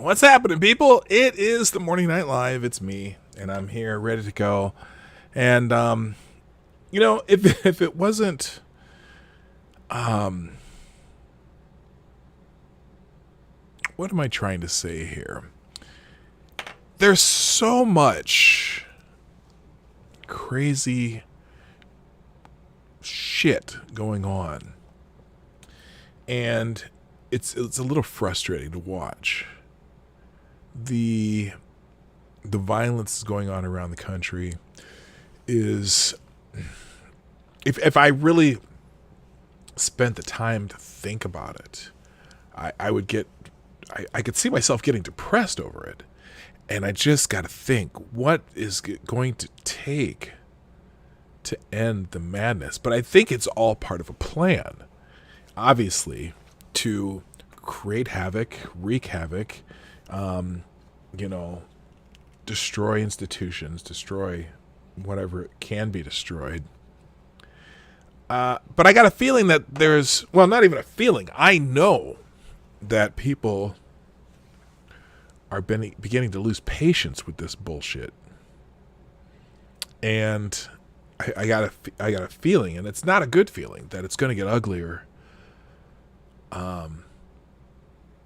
What's happening, people? It is the Morning Night Live. It's me, and I'm here ready to go. And, if it wasn't, what am I trying to say here? There's so much crazy shit going on. And it's a little frustrating to watch. The violence that's going on around the country is, if I really spent the time to think about it, I could see myself getting depressed over it. And I just got to think, what is it going to take to end the madness? But I think it's all part of a plan, obviously, to create havoc, wreak havoc, destroy institutions, destroy whatever can be destroyed. But I got a feeling that not even a feeling. I know that people are beginning to lose patience with this bullshit. And I got a feeling, and it's not a good feeling, that it's going to get uglier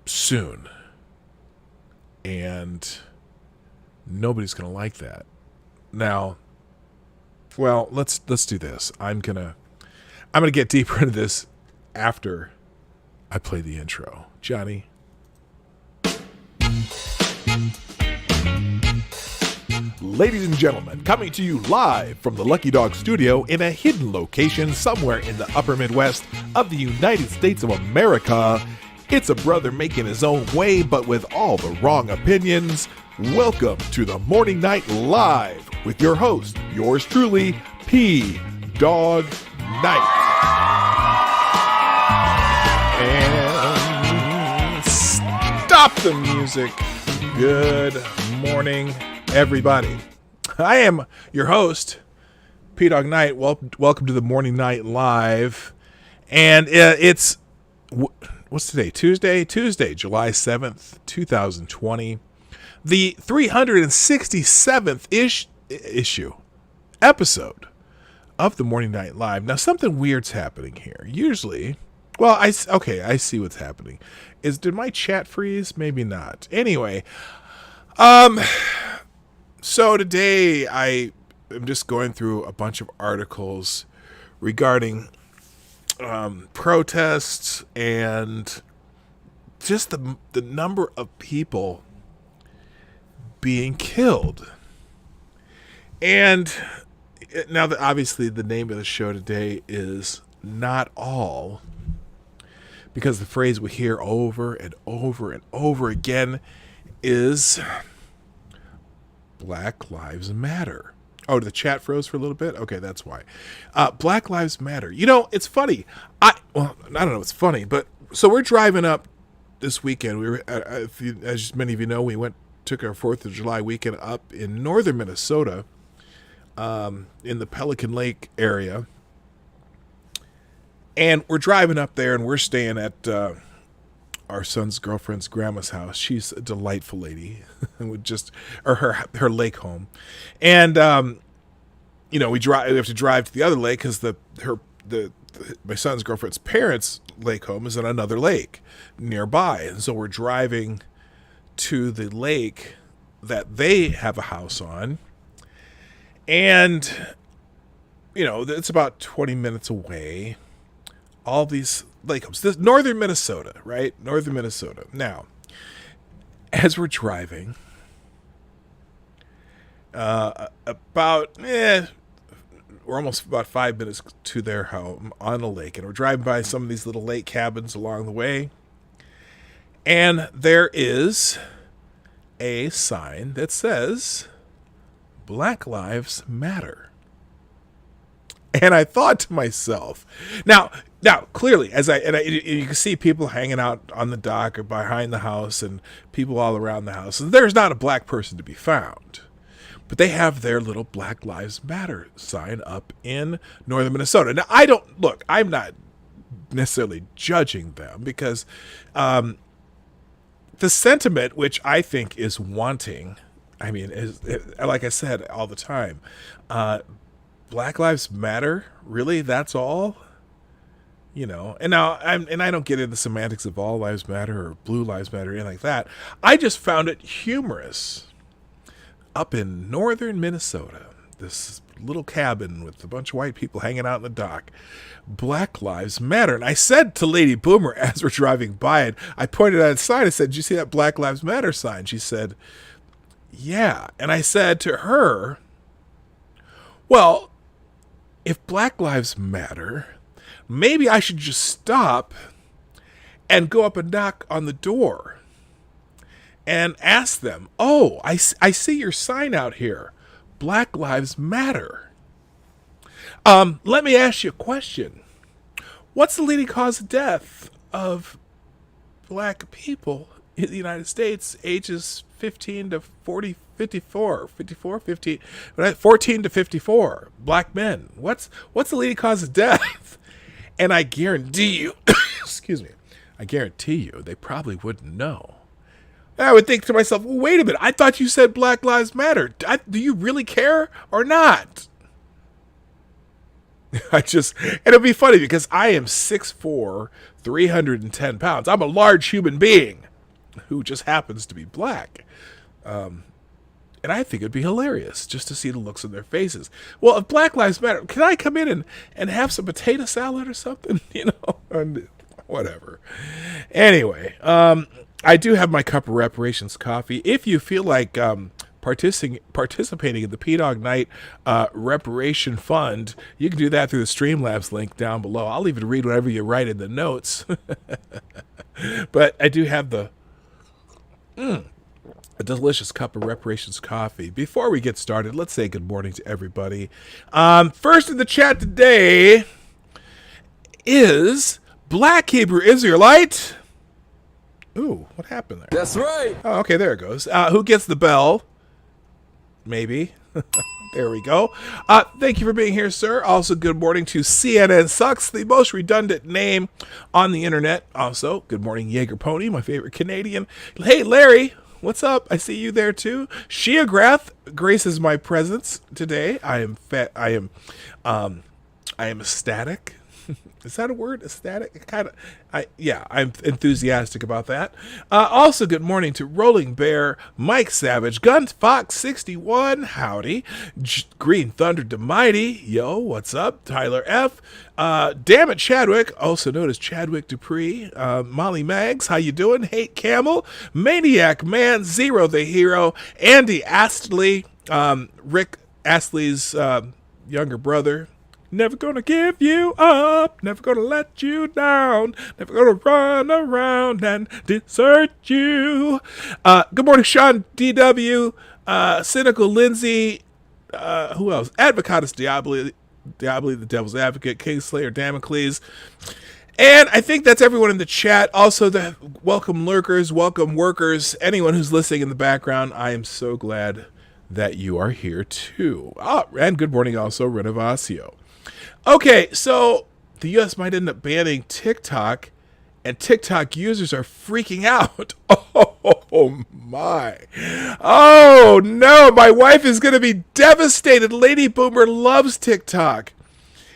soon. And nobody's going to like that. Now, well, let's do this. I'm going to get deeper into this after I play the intro. Johnny. Ladies and gentlemen, coming to you live from the Lucky Dog Studio in a hidden location somewhere in the upper Midwest of the United States of America, it's a brother making his own way, but with all the wrong opinions. Welcome to the Morning Night Live with your host, yours truly, P. Dog Night. And stop the music. Good morning, everybody. I am your host, P. Dog Night. Welcome to the Morning Night Live. And it's, what's today? Tuesday, July 7th, 2020. The 367th episode of the Morning Night Live. Now, something weird's happening here. Usually, I see what's happening. Did my chat freeze? Maybe not. Anyway, so today I am just going through a bunch of articles regarding protests and just the number of people being killed. And now that obviously the name of the show today is Not All, because the phrase we hear over and over and over again is Black Lives Matter. Oh, the chat froze for a little bit? Okay, that's why. Black Lives Matter. It's funny. I don't know, it's funny, but so we're driving up this weekend. We were, as many of you know, took our 4th of July weekend up in northern Minnesota, in the Pelican Lake area. And we're driving up there, and we're staying at our son's girlfriend's grandma's house. She's a delightful lady, her lake home. And we have to drive to the other lake because my son's girlfriend's parents' lake home is in another lake nearby. And so we're driving to the lake that they have a house on. And, it's about 20 minutes away. All these lake homes. This northern Minnesota, right? Northern Minnesota. Now, as we're driving, we're almost about 5 minutes to their home on a lake, and we're driving by some of these little lake cabins along the way. And there is a sign that says Black Lives Matter. And I thought to myself, now clearly, you can see people hanging out on the dock or behind the house and people all around the house. And there's not a black person to be found. But they have their little Black Lives Matter sign up in northern Minnesota. Now, I'm not necessarily judging them because the sentiment, which I think is wanting, I mean, like I said all the time, Black Lives Matter, really? That's all? You know, and now I don't get into the semantics of all lives matter or blue lives matter or anything like that. I just found it humorous. Up in northern Minnesota, this little cabin with a bunch of white people hanging out in the dock, Black Lives Matter. And I said to Lady Boomer as we're driving by it, I pointed at the sign, I said, "Did you see that Black Lives Matter sign?" She said, "Yeah." And I said to her, "Well, if Black Lives Matter, maybe I should just stop and go up and knock on the door and ask them, oh, I see your sign out here. Black Lives Matter. Let me ask you a question. What's the leading cause of death of black people in the United States ages 15 to 40, 54, 15, 14 to 54, black men? What's the leading cause of death?" And I guarantee you, excuse me, I guarantee you they probably wouldn't know. And I would think to myself, well, wait a minute, I thought you said Black Lives Matter. Do you really care or not? And it'll be funny because I am 6'4", 310 pounds. I'm a large human being who just happens to be black. And I think it'd be hilarious just to see the looks on their faces. Well, if Black Lives Matter, can I come in and have some potato salad or something? You know, and whatever. Anyway, I do have my cup of reparations coffee. If you feel like participating in the P-Dog Night Reparation Fund, you can do that through the Streamlabs link down below. I'll even read whatever you write in the notes. But I do have a delicious cup of reparations coffee. Before we get started, let's say good morning to everybody. First in the chat today is Black Hebrew Israelite. Ooh, what happened there? That's right. Oh, okay, there it goes. Who gets the bell? Maybe. There we go. Thank you for being here, sir. Also, good morning to CNN Sucks, the most redundant name on the internet. Also, good morning, Jaeger Pony, my favorite Canadian. Hey, Larry, what's up? I see you there too. Sheagrath graces my presence today. I am ecstatic. Is that a word? Ecstatic? I'm enthusiastic about that. Also, good morning to Rolling Bear, Mike Savage, Gun Fox 61, howdy, Green Thunder Demighty, yo, what's up? Tyler F, Damn It Chadwick, also known as Chadwick Dupree, Molly Maggs, how you doing? Hate Camel, Maniac Man, Zero the Hero, Andy Astley, Rick Astley's younger brother. Never gonna give you up, never gonna let you down, never gonna run around and desert you. Good morning, Sean DW, Cynical Lindsay, who else? Advocatus Diaboli, the Devil's Advocate, Kingslayer Damocles. And I think that's everyone in the chat. Also, the welcome lurkers, welcome workers, anyone who's listening in the background. I am so glad that you are here too. And good morning also, Renovacio. Okay, so the U.S. might end up banning TikTok, and TikTok users are freaking out. Oh, my. Oh, no, my wife is going to be devastated. Lady Boomer loves TikTok.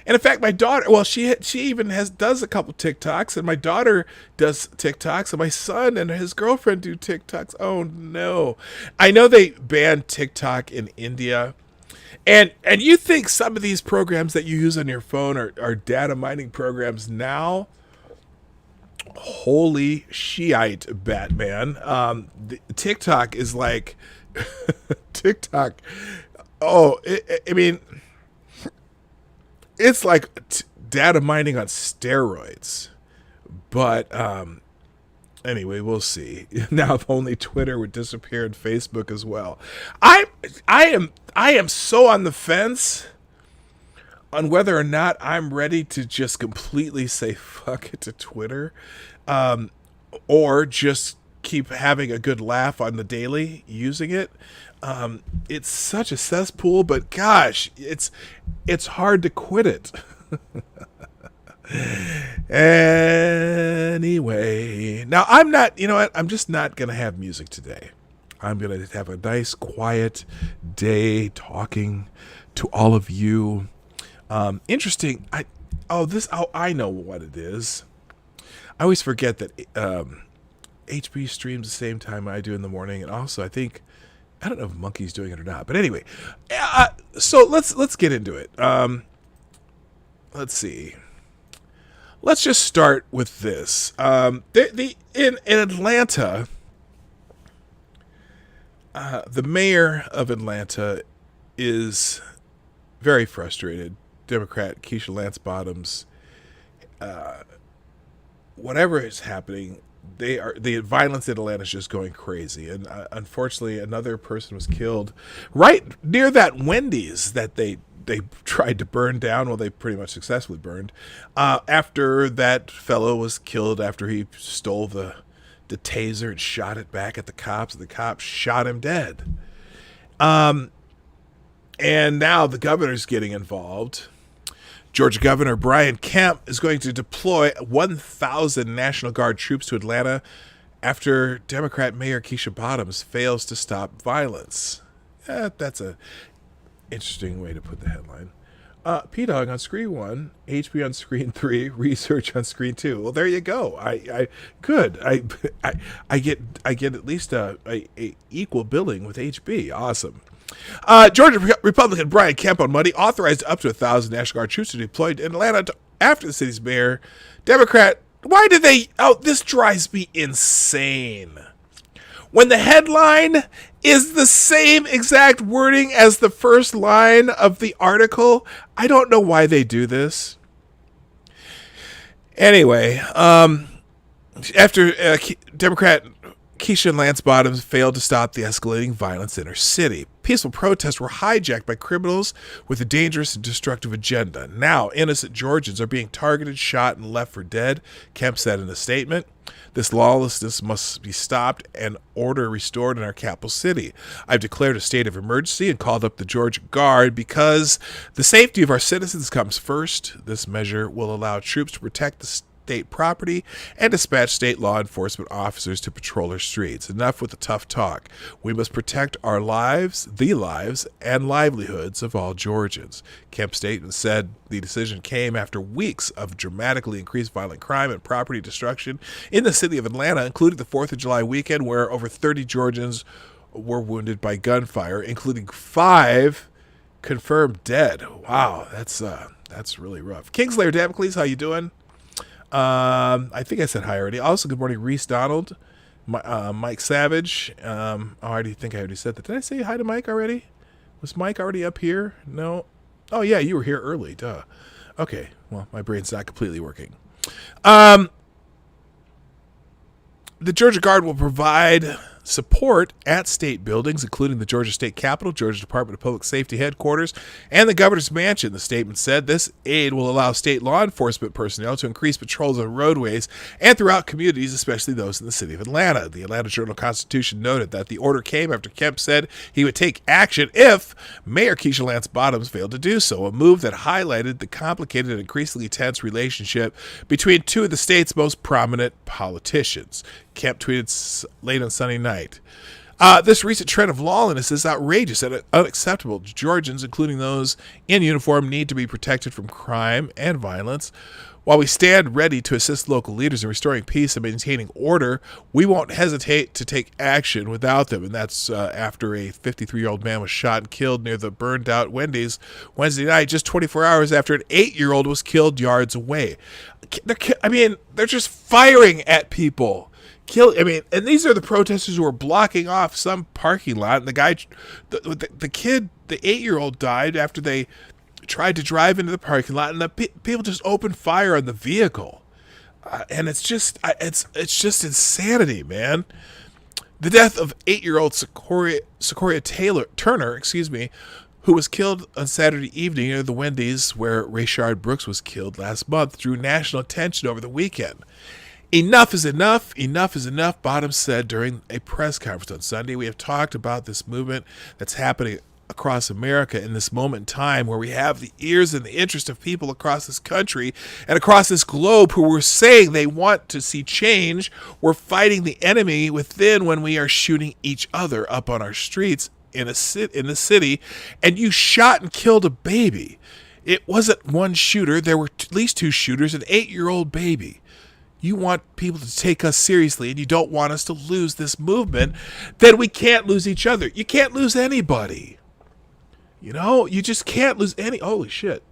And in fact, my daughter, well, she even does a couple TikToks, and my daughter does TikToks, and my son and his girlfriend do TikToks. Oh, no. I know they banned TikTok in India. And you think some of these programs that you use on your phone are data mining programs now? Holy Shiite, Batman. TikTok is like... TikTok... Oh, I mean... It's like data mining on steroids. But... Anyway, we'll see. Now, if only Twitter would disappear and Facebook as well. I am so on the fence on whether or not I'm ready to just completely say fuck it to Twitter, or just keep having a good laugh on the daily using it. It's such a cesspool, but gosh, it's hard to quit it. Anyway, now I'm not, you know what? I'm just not going to have music today. I'm going to have a nice, quiet day talking to all of you. Interesting. I know what it is. I always forget that HB streams the same time I do in the morning, and also I don't know if Monkey's doing it or not. But anyway, so let's get into it. Let's see. Let's just start with this. In Atlanta, the mayor of Atlanta is very frustrated. Democrat Keisha Lance Bottoms. Whatever is happening, the violence in Atlanta is just going crazy, and unfortunately, another person was killed right near that Wendy's that they tried to burn down. Well, they pretty much successfully burned after that fellow was killed after he stole the taser and shot it back at the cops. The cops shot him dead. And now the governor's getting involved. Georgia Governor Brian Kemp is going to deploy 1,000 National Guard troops to Atlanta after Democrat Mayor Keisha Bottoms fails to stop violence. That's a interesting way to put the headline. P-Dog on screen 1, HB on screen 3, research on screen 2. Well, there you go. I get at least a equal billing with HB. Awesome. Georgia Republican Brian Kemp on Monday authorized up to 1,000 National Guard troops to be deployed in Atlanta after the city's mayor, Democrat. Why did they? Oh, this drives me insane. When the headline is the same exact wording as the first line of the article, I don't know why they do this. Anyway, after Democrat Keisha Lance Bottoms failed to stop the escalating violence in her city, peaceful protests were hijacked by criminals with a dangerous and destructive agenda. Now, innocent Georgians are being targeted, shot, and left for dead, Kemp said in a statement. This lawlessness must be stopped and order restored in our capital city. I've declared a state of emergency and called up the Georgia Guard because the safety of our citizens comes first. This measure will allow troops to protect the state property and dispatch state law enforcement officers to patrol our streets. Enough with the tough talk. We must protect our lives, the lives, and livelihoods of all Georgians. Kemp's statement said the decision came after weeks of dramatically increased violent crime and property destruction in the city of Atlanta, including the 4th of July weekend, where over 30 Georgians were wounded by gunfire, including 5 confirmed dead. Wow, that's really rough. Kingslayer Damocles, how you doing? I think I said hi already. Also, good morning, Reese Donald, Mike Savage. I already think I already said that. Did I say hi to Mike already? Was Mike already up here? No. Oh yeah, you were here early. Duh. Okay. Well, my brain's not completely working. The Georgia Guard will provide support at state buildings, including the Georgia State Capitol, Georgia Department of Public Safety headquarters, and the governor's mansion. The statement said this aid will allow state law enforcement personnel to increase patrols on roadways and throughout communities, especially those in the city of Atlanta. The Atlanta Journal-Constitution noted that the order came after Kemp said he would take action if Mayor Keisha Lance Bottoms failed to do so, a move that highlighted the complicated and increasingly tense relationship between two of the state's most prominent politicians. Kemp tweeted late on Sunday night, this recent trend of lawlessness is outrageous and unacceptable. Georgians, including those in uniform, need to be protected from crime and violence. While we stand ready to assist local leaders in restoring peace and maintaining order, we won't hesitate to take action without them. And that's after a 53-year-old man was shot and killed near the burned-out Wendy's Wednesday night, just 24 hours after an 8-year-old was killed yards away. They're just firing at people. And these are the protesters who were blocking off some parking lot. And the guy, the kid, the 8-year-old died after they tried to drive into the parking lot, and the people just opened fire on the vehicle. And it's just insanity, man. The death of 8-year-old Sequoia Turner, who was killed on Saturday evening near the Wendy's where Rayshard Brooks was killed last month, drew national attention over the weekend. Enough is enough. Enough is enough, Bottoms said during a press conference on Sunday. We have talked about this movement that's happening across America in this moment in time where we have the ears and the interest of people across this country and across this globe who are saying they want to see change. We're fighting the enemy within when we are shooting each other up on our streets in the city, and you shot and killed a baby. It wasn't one shooter. There were at least two shooters, an 8-year-old baby. You want people to take us seriously and you don't want us to lose this movement, then we can't lose each other. You can't lose anybody. You just can't lose any. Holy shit.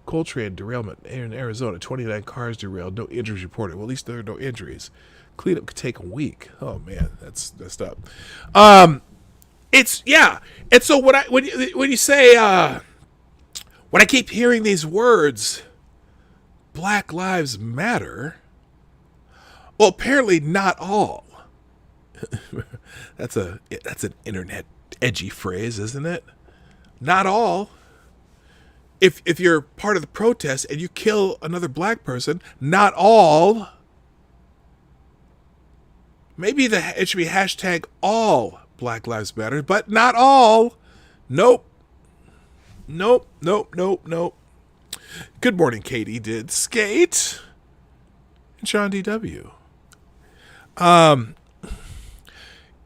Cochran derailment in Arizona. 29 cars derailed. No injuries reported. Well, at least there are no injuries. Cleanup could take a week. Oh, man. That's messed up. And so when you say, when I keep hearing these words, Black Lives Matter, well, apparently not all. That's an internet edgy phrase, isn't it? Not all. If you're part of the protest and you kill another black person, not all. Maybe it should be hashtag all Black Lives Matter, but not all. Nope. Good morning, Katie did skate. And Sean DW.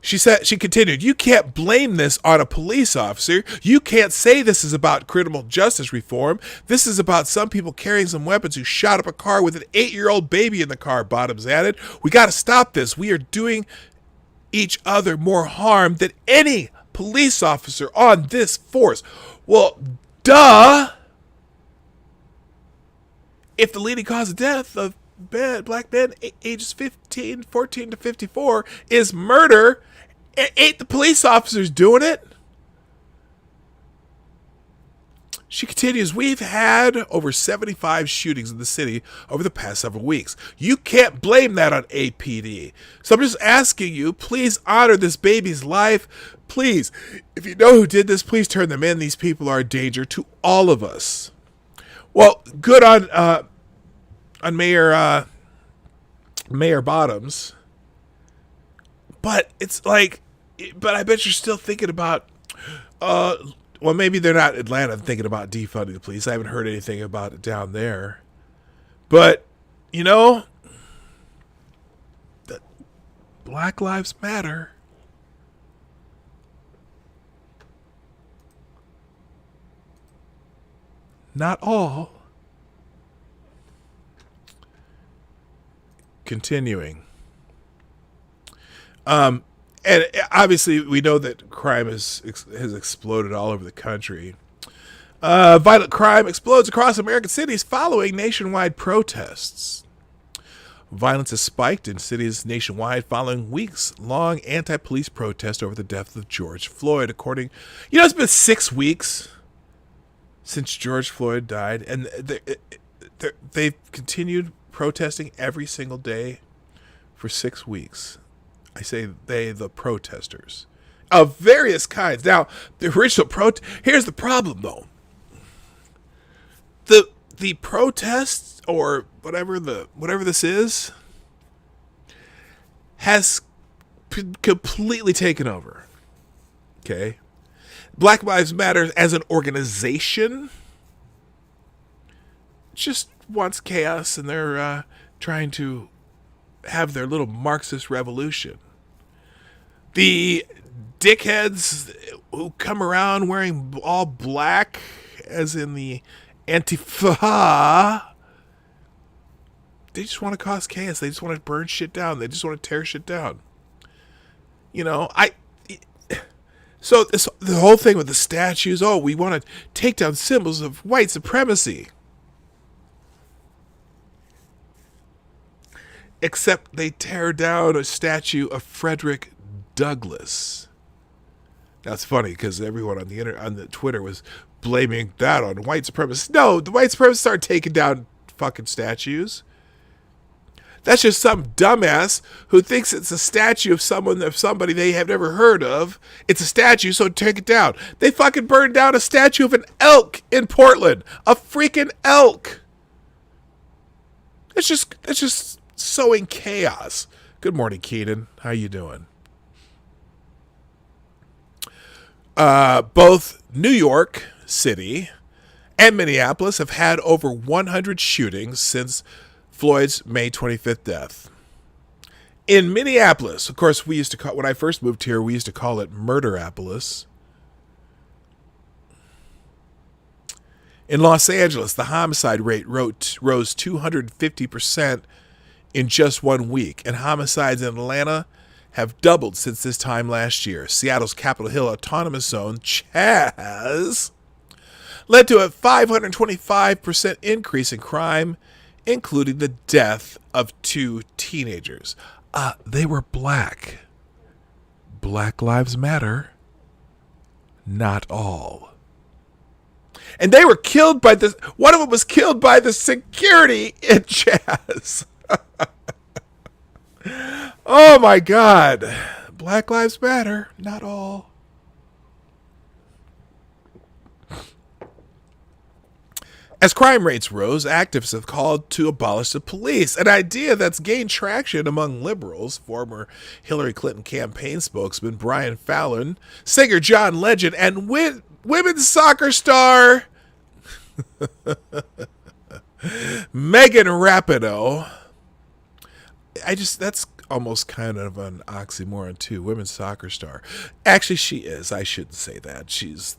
She continued, you can't blame this on a police officer. You can't say this is about criminal justice reform. This is about some people carrying some weapons who shot up a car with an 8-year-old baby in the car, Bottoms added. We got to stop this. We are doing each other more harm than any police officer on this force. Well, duh. If the leading cause of death of black men ages 14 to 54 is murder, ain't the police officers doing it? She continues, we've had over 75 shootings in the city over the past several weeks. You can't blame that on APD. So I'm just asking you, please honor this baby's life. Please, if you know who did this, please turn them in. These people are a danger to all of us. Well, good on Mayor Bottoms, but it's like, but I bet you're still thinking about, well, maybe they're not Atlanta thinking about defunding the police. I haven't heard anything about it down there, but that Black Lives Matter. Not all. Continuing. And obviously we know that crime has exploded all over the country. Violent crime explodes across American cities following nationwide protests. Violence has spiked in cities nationwide following weeks-long anti-police protest over the death of George Floyd. According, it's been 6 weeks since George Floyd died, and they've continued protesting every single day for 6 weeks. I say they, the protesters of various kinds. Now, the original here's the problem, though. The protests or whatever this is has completely taken over. Okay, Black Lives Matter as an organization just wants chaos, and they're trying to have their little Marxist revolution. The dickheads who come around wearing all black, as in the Antifa, they just want to cause chaos. They just want to burn shit down. They just want to tear shit down. So the whole thing with the statues, we want to take down symbols of white supremacy. Except they tear down a statue of Frederick Douglass. Now it's funny because everyone on the Twitter was blaming that on white supremacists. No, the white supremacists aren't taking down fucking statues. That's just some dumbass who thinks it's a statue of somebody they have never heard of. It's a statue, so take it down. They fucking burned down a statue of an elk in Portland. A freaking elk. It's just sowing chaos. Good morning, Keenan. How you doing? Both New York City and Minneapolis have had over 100 shootings since Floyd's May 25th death. In Minneapolis, of course, we used to call, when I first moved here, we used to call it Murderapolis. In Los Angeles, the homicide rate rose 250% in just 1 week, and homicides in Atlanta have doubled since this time last year. Seattle's Capitol Hill Autonomous Zone, Chaz, led to a 525% increase in crime, including the death of 2 teenagers. They were black. Black Lives Matter. Not all. And they were killed by the... One of them was killed by the security in Chaz. Oh, my God. Black Lives Matter. Not all. As crime rates rose, activists have called to abolish the police, an idea that's gained traction among liberals. Former Hillary Clinton campaign spokesman Brian Fallon, singer John Legend, and women's soccer star Megan Rapinoe. That's almost kind of an oxymoron too. Women's soccer star. Actually, she is. I shouldn't say that. She's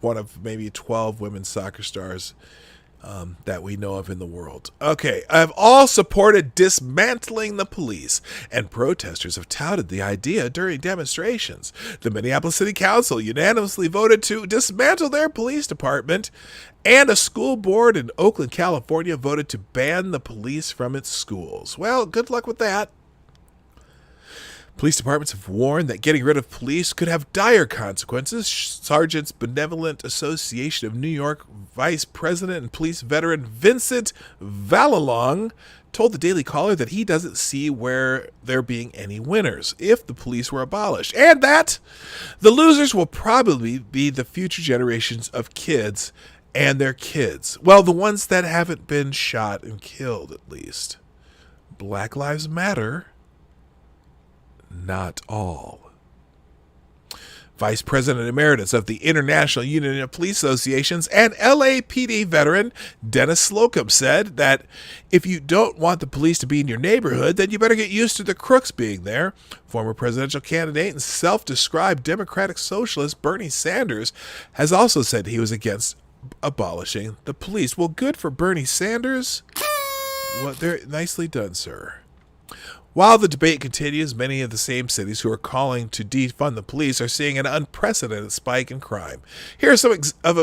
one of maybe 12 women's soccer stars that we know of in the world. Okay, I've all supported dismantling the police, and protesters have touted the idea during demonstrations. The Minneapolis City Council unanimously voted to dismantle their police department, and a school board in Oakland, California voted to ban the police from its schools. Well, good luck with that. Police departments have warned that getting rid of police could have dire consequences. Sergeants Benevolent Association of New York Vice President and police veteran Vincent Valalong told the Daily Caller that he doesn't see where there being any winners if the police were abolished, and that the losers will probably be the future generations of kids and their kids. Well, the ones that haven't been shot and killed, at least. Black Lives Matter. Not all. Vice President Emeritus of the International Union of Police Associations and LAPD veteran Dennis Slocum said that if you don't want the police to be in your neighborhood, then you better get used to the crooks being there. Former presidential candidate and self-described Democratic Socialist Bernie Sanders has also said he was against abolishing the police. Well, good for Bernie Sanders. Well, nicely done, sir. While the debate continues, many of the same cities who are calling to defund the police are seeing an unprecedented spike in crime. Here are some of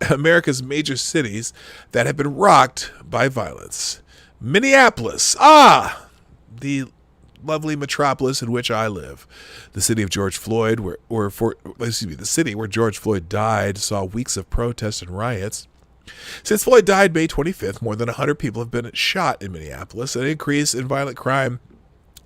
America's major cities that have been rocked by violence. Minneapolis, the lovely metropolis in which I live. The city of George Floyd, the city where George Floyd died, saw weeks of protests and riots. Since Floyd died May 25th, more than 100 people have been shot in Minneapolis, an increase in violent crime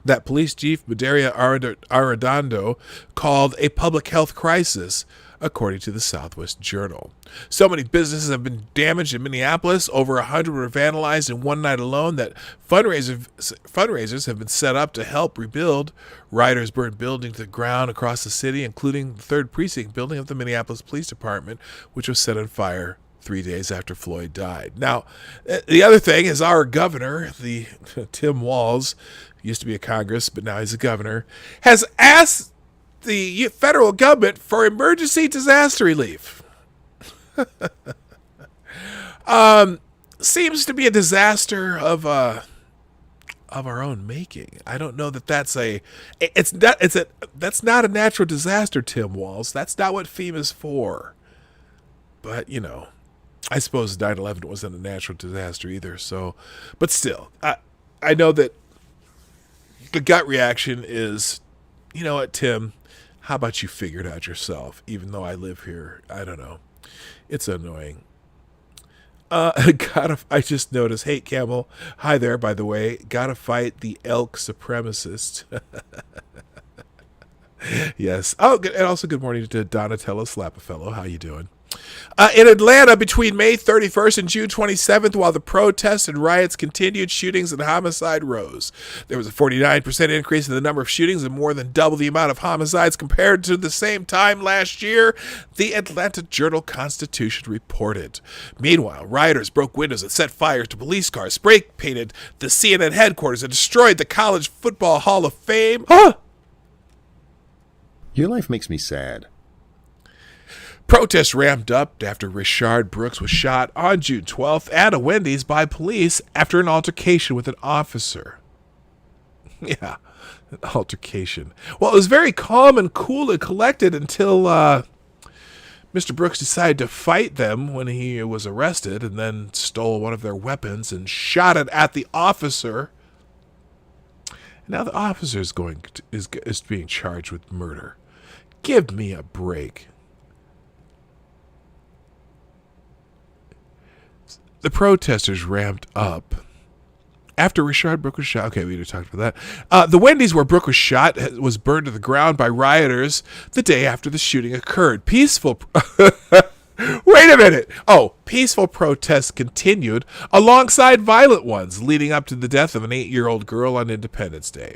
that Police Chief Medaria Arredondo called a public health crisis, according to the Southwest Journal. So many businesses have been damaged in Minneapolis. Over 100 were vandalized in one night alone that fundraisers have been set up to help rebuild. Rioters burned buildings to the ground across the city, including the 3rd Precinct building of the Minneapolis Police Department, which was set on fire 3 days after Floyd died. Now, the other thing is our governor, Tim Walz, used to be a Congress, but now he's a governor, has asked the federal government for emergency disaster relief. Seems to be a disaster of our own making. I don't know that that's not a natural disaster, Tim Walz. That's not what FEMA's for. But, I suppose 9/11 wasn't a natural disaster either. So, but still, I know that the gut reaction is, you know what, Tim, how about you figure it out yourself? Even though I live here, I don't know. It's annoying. I just noticed, hey, Camel, hi there, by the way, gotta fight the elk supremacist. Yes. Oh, and also good morning to Donatella Slapafellow. How you doing? In Atlanta, between May 31st and June 27th, while the protests and riots continued, shootings and homicide rose. There was a 49% increase in the number of shootings and more than double the amount of homicides compared to the same time last year, the Atlanta Journal-Constitution reported. Meanwhile, rioters broke windows and set fire to police cars, spray-painted the CNN headquarters, and destroyed the College Football Hall of Fame. Your life makes me sad. Protests ramped up after Rayshard Brooks was shot on June 12th at a Wendy's by police after an altercation with an officer. Yeah, an altercation. Well, it was very calm and cool and collected until Mr. Brooks decided to fight them when he was arrested and then stole one of their weapons and shot it at the officer. Now the officer is being charged with murder. Give me a break. The protesters ramped up after Rayshard Brooks was shot. Okay, we already talked about that. The Wendy's where Brooks was shot was burned to the ground by rioters the day after the shooting occurred. Peaceful protests continued alongside violent ones leading up to the death of an 8-year-old girl on Independence Day.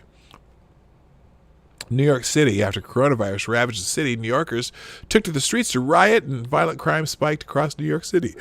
New York City, after coronavirus ravaged the city, New Yorkers took to the streets to riot and violent crime spiked across New York City.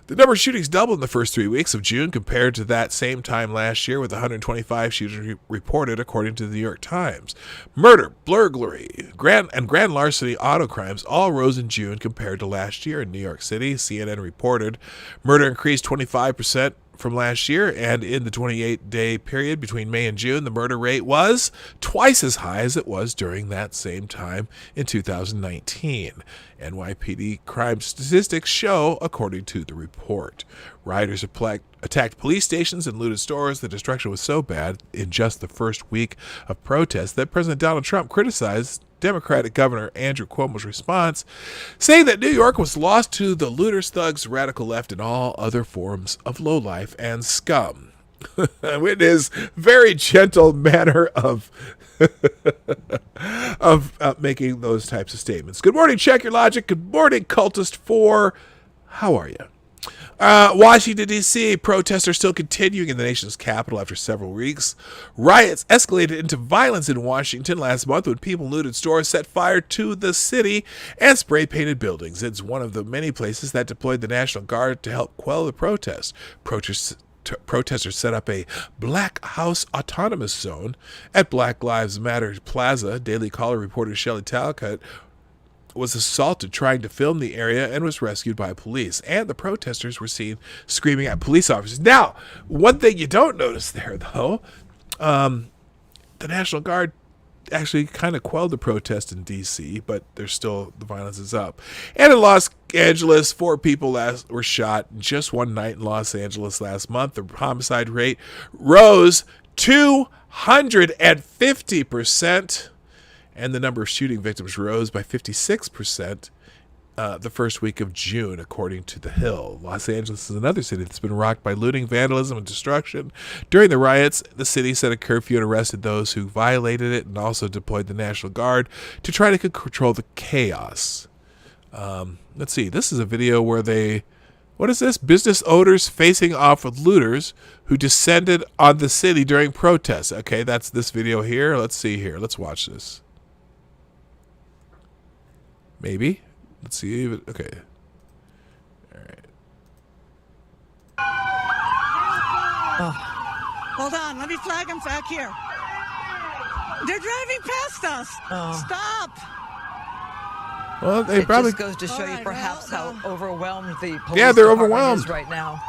The number of shootings doubled in the first 3 weeks of June compared to that same time last year, with 125 shootings reported, according to the New York Times. Murder, burglary, grand larceny auto crimes all rose in June compared to last year in New York City. CNN reported murder increased 25% from last year, and in the 28-day period between May and June, the murder rate was twice as high as it was during that same time in 2019. NYPD crime statistics show, according to the report. Rioters attacked police stations and looted stores. The destruction was so bad in just the first week of protests that President Donald Trump criticized Democratic Governor Andrew Cuomo's response, saying that New York was lost to the looters, thugs, radical left, and all other forms of lowlife and scum. With his very gentle manner of making those types of statements. Good morning, Check Your Logic. Good morning, Cultist 4. How are you? Washington, D.C. protests are still continuing in the nation's capital after several weeks. Riots escalated into violence in Washington last month when people looted stores, set fire to the city, and spray-painted buildings. It's one of the many places that deployed the National Guard to help quell the protest. Protesters set up a Black House Autonomous Zone at Black Lives Matter Plaza. Daily Caller reporter Shelley Talcott was assaulted trying to film the area and was rescued by police. And the protesters were seen screaming at police officers. Now, one thing you don't notice there, though, the National Guard actually kind of quelled the protest in D.C., but there's still, the violence is up. And in Los Angeles, 4 people were shot in just one night in Los Angeles last month. The homicide rate rose 250%. And the number of shooting victims rose by 56% the first week of June, according to The Hill. Los Angeles is another city that's been rocked by looting, vandalism, and destruction. During the riots, the city set a curfew and arrested those who violated it, and also deployed the National Guard to try to control the chaos. Let's see. This is a video where what is this? Business owners facing off with looters who descended on the city during protests. Okay, that's this video here. Let's see here. Let's watch this. Maybe. Let's see. Okay. All right. Oh. Hold on. Let me flag them back here. They're driving past us. Oh. Stop. Well, they probably just goes to show you perhaps how overwhelmed the police they're overwhelmed is right now.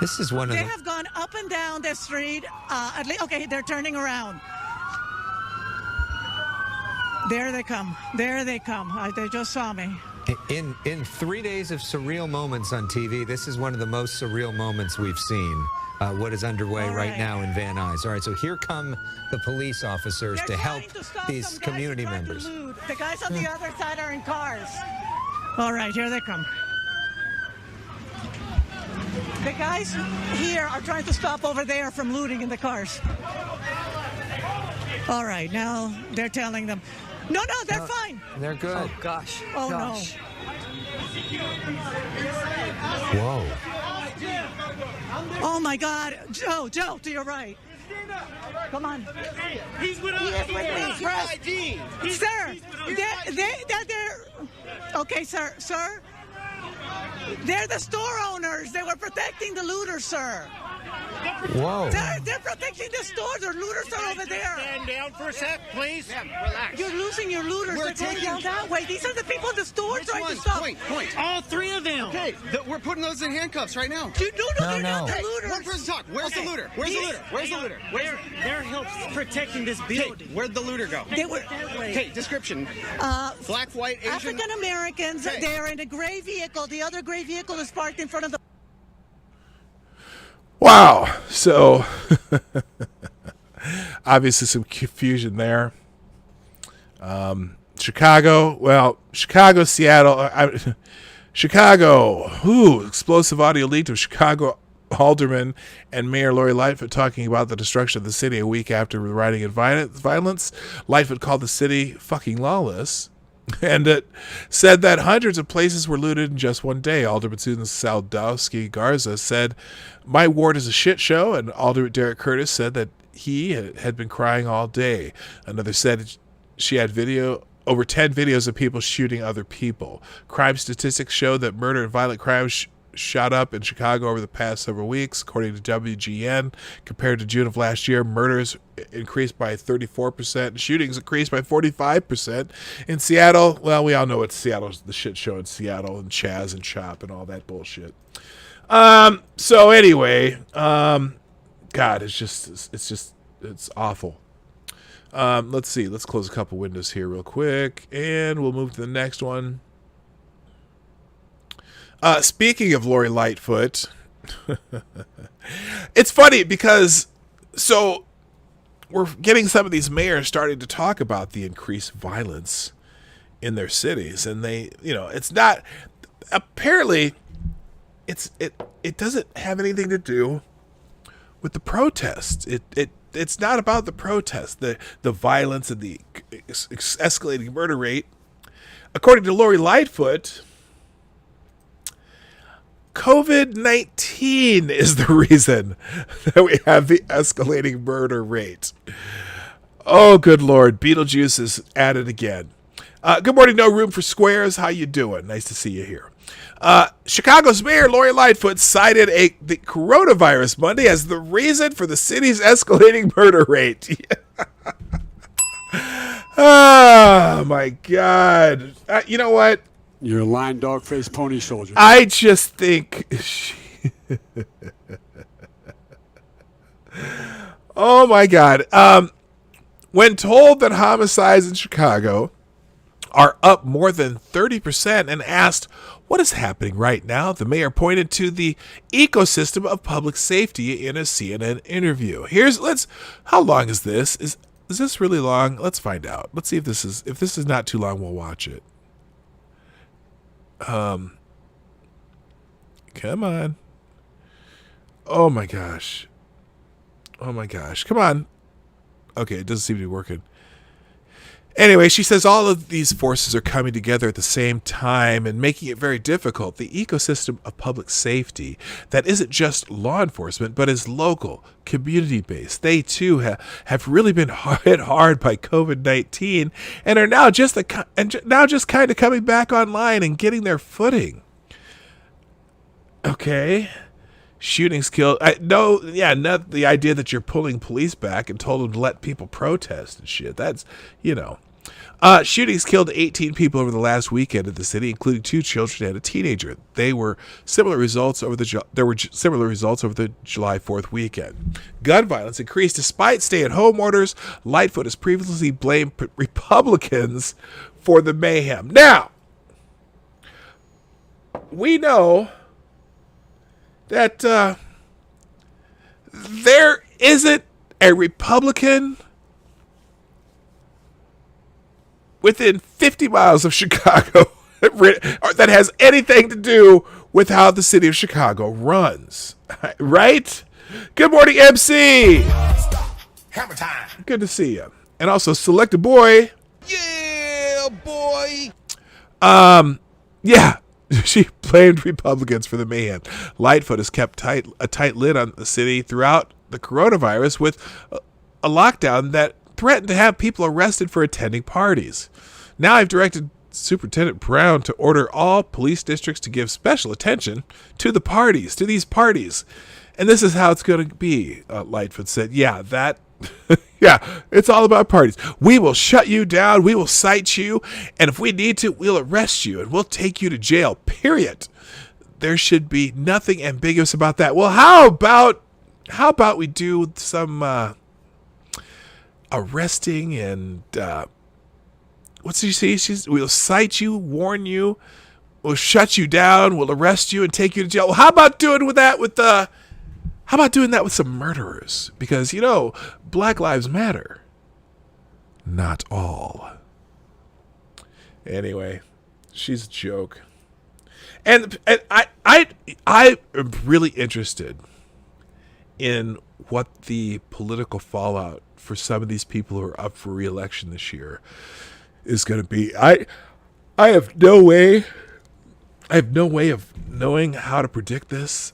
This is one of They have gone up and down the street. At least, okay, they're turning around. There they come. There they come. They just saw me. In 3 days of surreal moments on TV, this is one of the most surreal moments we've seen. What is underway right now in Van Nuys. All right, so here come the police officers to help these community members. The guys on the other side are in cars. All right, here they come. The guys here are trying to stop over there from looting in the cars. All right, now they're telling them, no, they're fine. They're good. Oh, gosh. Oh, gosh. No. Whoa. Oh my God, Joe, to your right. Come on. He's with us. He is with me. ID. Sir, they're okay, sir. They're the store owners. They were protecting the looters, sir. Whoa. They're protecting the stores. The looters are over there. Stand down for a sec, please. Relax. You're losing your looters. They're going down that way. These are the people in the store trying to stop. Point. All three of them. Okay, we're putting those in handcuffs right now. You do know they're not the Hey, looters. one person talk. Where's the looter? Where's the looter? They're help protecting this building. Where'd the looter go? They were Okay, description. Black, white, Asian. African Americans. Okay. They're in a gray vehicle. The other gray vehicle is parked in front of the. Wow. So obviously some confusion there. Chicago, Seattle, Chicago. Explosive audio leaked of Chicago Alderman and Mayor Lori Lightfoot talking about the destruction of the city a week after rioting and violence. Lightfoot called the city fucking lawless. And it said that hundreds of places were looted in just one day. Alderman Susan Saldowski Garza said, "My ward is a shit show." And Alderman Derek Curtis said that he had been crying all day. Another said she had over 10 videos of people shooting other people. Crime statistics show that murder and violent crimes shot up in Chicago over the past several weeks. According to WGN, compared to June of last year, murders increased by 34%, shootings increased by 45%. In Seattle, well, we all know it's Seattle's the shit show in Seattle, and Chaz and Chop and all that bullshit. So anyway, God, it's awful. Let's see. Let's close a couple windows here real quick, and we'll move to the next one. Speaking of Lori Lightfoot, it's funny because we're getting some of these mayors starting to talk about the increased violence in their cities, and it's not apparently it doesn't have anything to do with the protests. It's not about the protest, the violence and the escalating murder rate. According to Lori Lightfoot, COVID-19 is the reason that we have the escalating murder rate. Oh, good Lord. Beetlejuice is at it again. Good morning, No Room for Squares. How you doing? Nice to see you here. Chicago's Mayor Lori Lightfoot cited the coronavirus Monday as the reason for the city's escalating murder rate. Oh, my God. You know what? You're a lying dog-faced pony soldier. I just think oh my God. When told that homicides in Chicago are up more than 30% and asked what is happening right now, the mayor pointed to the ecosystem of public safety in a CNN interview. How long is this? Is this really long? Let's find out. Let's see if this is not too long, we'll watch it. Come on. Oh my gosh. Come on. Okay, it doesn't seem to be working. Anyway, she says all of these forces are coming together at the same time and making it very difficult. The ecosystem of public safety that isn't just law enforcement, but is local, community-based. They too have really been hit hard by COVID-19 and are now just kind of coming back online and getting their footing. Okay. Shootings killed. Not the idea that you're pulling police back and told them to let people protest and shit. That's, shootings killed 18 people over the last weekend in the city, including 2 children and a teenager. There were similar results over the July 4th weekend. Gun violence increased despite stay-at-home orders. Lightfoot has previously blamed Republicans for the mayhem. Now, we know that there isn't a Republican within 50 miles of Chicago that has anything to do with how the city of Chicago runs. Right? Good morning, MC. Hammer time. Good to see you. And also, Select a Boy. Yeah, boy. Yeah. She blamed Republicans for the mayhem. Lightfoot has kept a tight lid on the city throughout the coronavirus with a lockdown that threatened to have people arrested for attending parties. Now I've directed Superintendent Brown to order all police districts to give special attention to these parties. And this is how it's going to be, Lightfoot said. Yeah, it's all about parties. We will shut you down. We will cite you. And if we need to, we'll arrest you and we'll take you to jail, period. There should be nothing ambiguous about that. Well, how about we do some arresting and what's she say? We'll cite you, warn you, we'll shut you down, we'll arrest you and take you to jail. Well, how about doing that with some murderers? Because, Black Lives Matter. Not all. Anyway, she's a joke. And I am really interested in what the political fallout for some of these people who are up for re-election this year is going to be. I have no way of knowing how to predict this.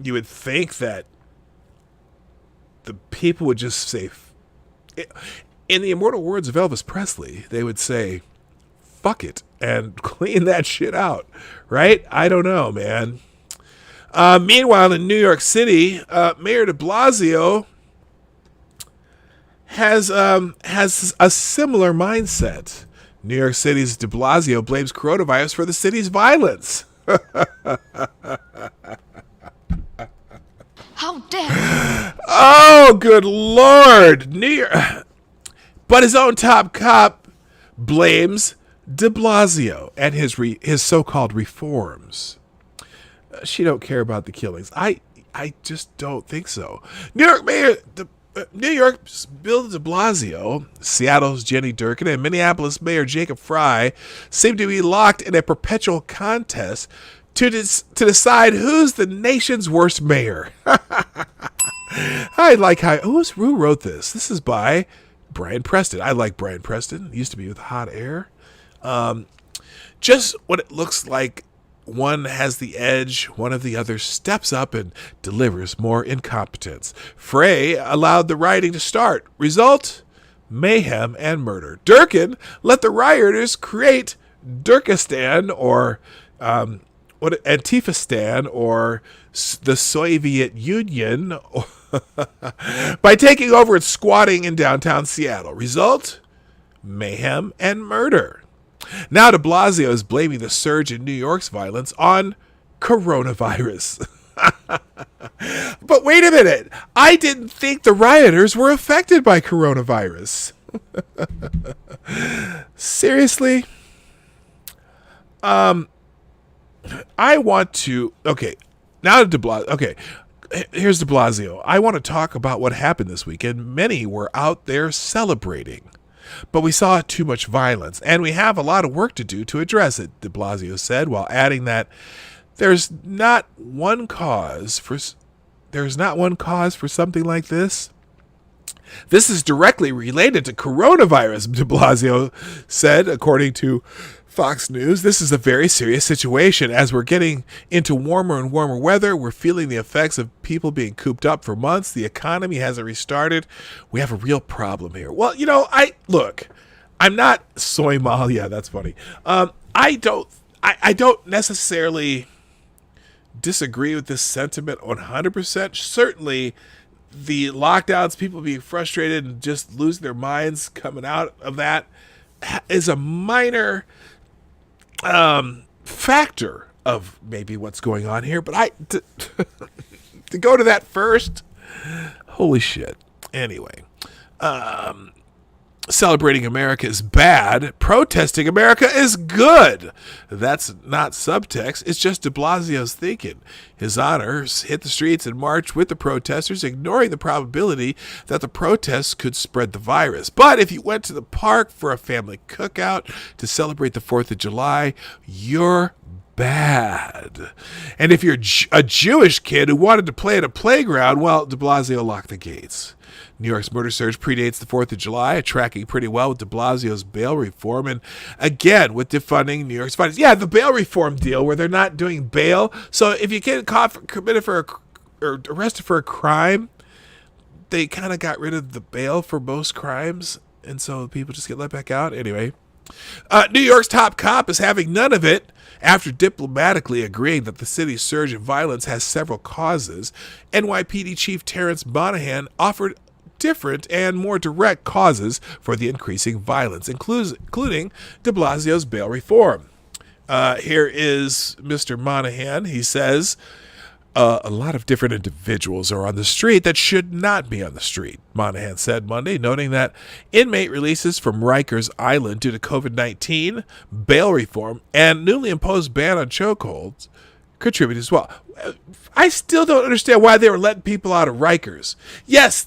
You would think that the people would just say, in the immortal words of Elvis Presley, they would say, fuck it, and clean that shit out, right? I don't know, man. Meanwhile, in New York City, Mayor de Blasio has a similar mindset. New York City's de Blasio blames coronavirus for the city's violence. How dare! Oh, good Lord! But his own top cop blames de Blasio and his so-called reforms. She don't care about the killings. I just don't think so. New York's Bill de Blasio, Seattle's Jenny Durkin, and Minneapolis Mayor Jacob Frey seem to be locked in a perpetual contest to decide who's the nation's worst mayor. I like who wrote this? This is by Brian Preston. I like Brian Preston. He used to be with Hot Air. Just what it looks like. One has the edge, one of the others steps up and delivers more incompetence. Frey allowed the rioting to start. Result? Mayhem and murder. Durkin let the rioters create Durkistan, or Antifistan, or the Soviet Union, by taking over and squatting in downtown Seattle. Result? Mayhem and murder. Now de Blasio is blaming the surge in New York's violence on coronavirus. But wait a minute. I didn't think the rioters were affected by coronavirus. Seriously? I want to... Okay, now de Blasio... Okay, here's de Blasio. I want to talk about what happened this weekend. Many were out there celebrating. But we saw too much violence, and we have a lot of work to do to address it, de Blasio said, while adding that there's not one cause for something like this. This is directly related to coronavirus, de Blasio said, according to Fox News. This is a very serious situation. As we're getting into warmer and warmer weather, we're feeling the effects of people being cooped up for months. The economy hasn't restarted. We have a real problem here. Well, I'm not soy mal. Yeah, that's funny. I don't necessarily disagree with this sentiment 100%. Certainly, the lockdowns, people being frustrated and just losing their minds coming out of that is a minor factor of maybe what's going on here. But to go to that first, holy shit. Anyway, celebrating America is bad. Protesting America is good. That's not subtext. It's just de Blasio's thinking. His honors hit the streets and marched with the protesters, ignoring the probability that the protests could spread the virus. But if you went to the park for a family cookout to celebrate the 4th of July, you're bad. And if you're a Jewish kid who wanted to play at a playground, well, de Blasio locked the gates. New York's murder surge predates the 4th of July, tracking pretty well with de Blasio's bail reform. And again, with defunding New York's finance. Yeah, the bail reform deal where they're not doing bail. So if you get committed for or arrested for a crime, they kind of got rid of the bail for most crimes. And so people just get let back out. Anyway, New York's top cop is having none of it after diplomatically agreeing that the city's surge in violence has several causes. NYPD Chief Terrence Monahan offered different and more direct causes for the increasing violence, including de Blasio's bail reform. Here is Mr. Monahan. He says, a lot of different individuals are on the street that should not be on the street, Monahan said Monday, noting that inmate releases from Rikers Island due to COVID-19, bail reform, and newly imposed ban on chokeholds contribute as well. I still don't understand why they were letting people out of Rikers. Yes,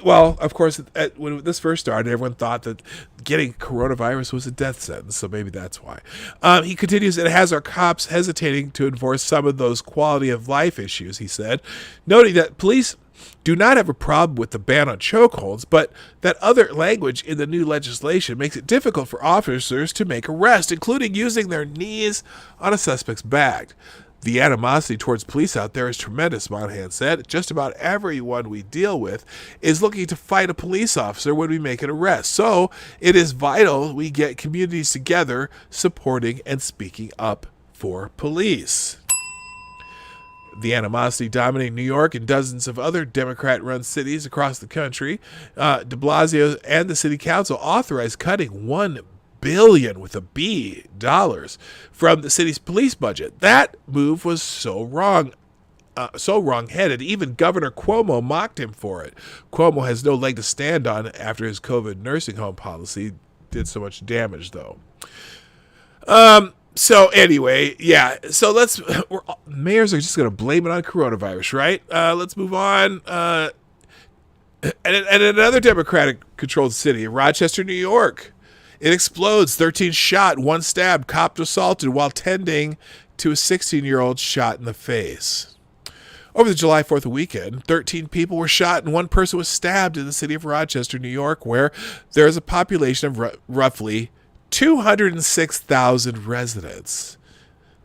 well, of course, when this first started, everyone thought that getting coronavirus was a death sentence, so maybe that's why. He continues, it has our cops hesitating to enforce some of those quality of life issues, he said, noting that police do not have a problem with the ban on chokeholds, but that other language in the new legislation makes it difficult for officers to make arrests, including using their knees on a suspect's back. The animosity towards police out there is tremendous, Monahan said. Just about everyone we deal with is looking to fight a police officer when we make an arrest. So it is vital we get communities together supporting and speaking up for police. The animosity dominating New York and dozens of other Democrat-run cities across the country. De Blasio and the city council authorized cutting $1 billion with a B dollars from the city's police budget. That move was so wrong-headed. Even Governor Cuomo mocked him for it. Cuomo has no leg to stand on after his COVID nursing home policy did so much damage, though. So anyway, yeah. So mayors are just going to blame it on coronavirus, right? Let's move on. And another Democratic-controlled city, Rochester, New York. It explodes. 13 shot, 1 stabbed, cop assaulted while tending to a 16-year-old shot in the face. Over the July 4th weekend, 13 people were shot and 1 person was stabbed in the city of Rochester, New York, where there is a population of roughly 206,000 residents.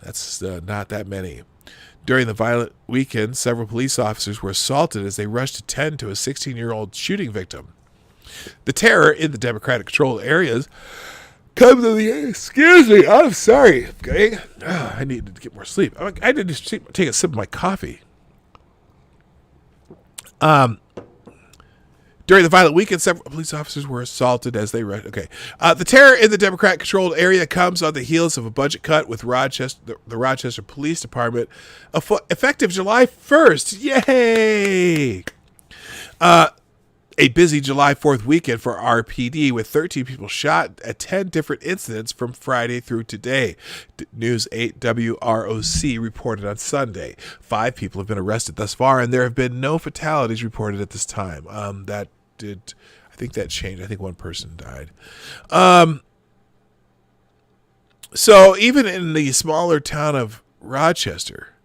That's not that many. During the violent weekend, several police officers were assaulted as they rushed to tend to a 16-year-old shooting victim. The terror in the Democratic-controlled areas comes to the... Excuse me, I'm sorry. Okay, I need to get more sleep. I need to take a sip of my coffee. During the violent weekend, several police officers were assaulted as they rushed. Okay, the terror in the Democrat-controlled area comes on the heels of a budget cut with the Rochester Police Department, effective July 1st. Yay! A busy July 4th weekend for RPD with 13 people shot at 10 different incidents from Friday through today. News 8 WROC reported on Sunday. 5 people have been arrested thus far, and there have been no fatalities reported at this time. I think that changed. I think 1 person died. So even in the smaller town of Rochester,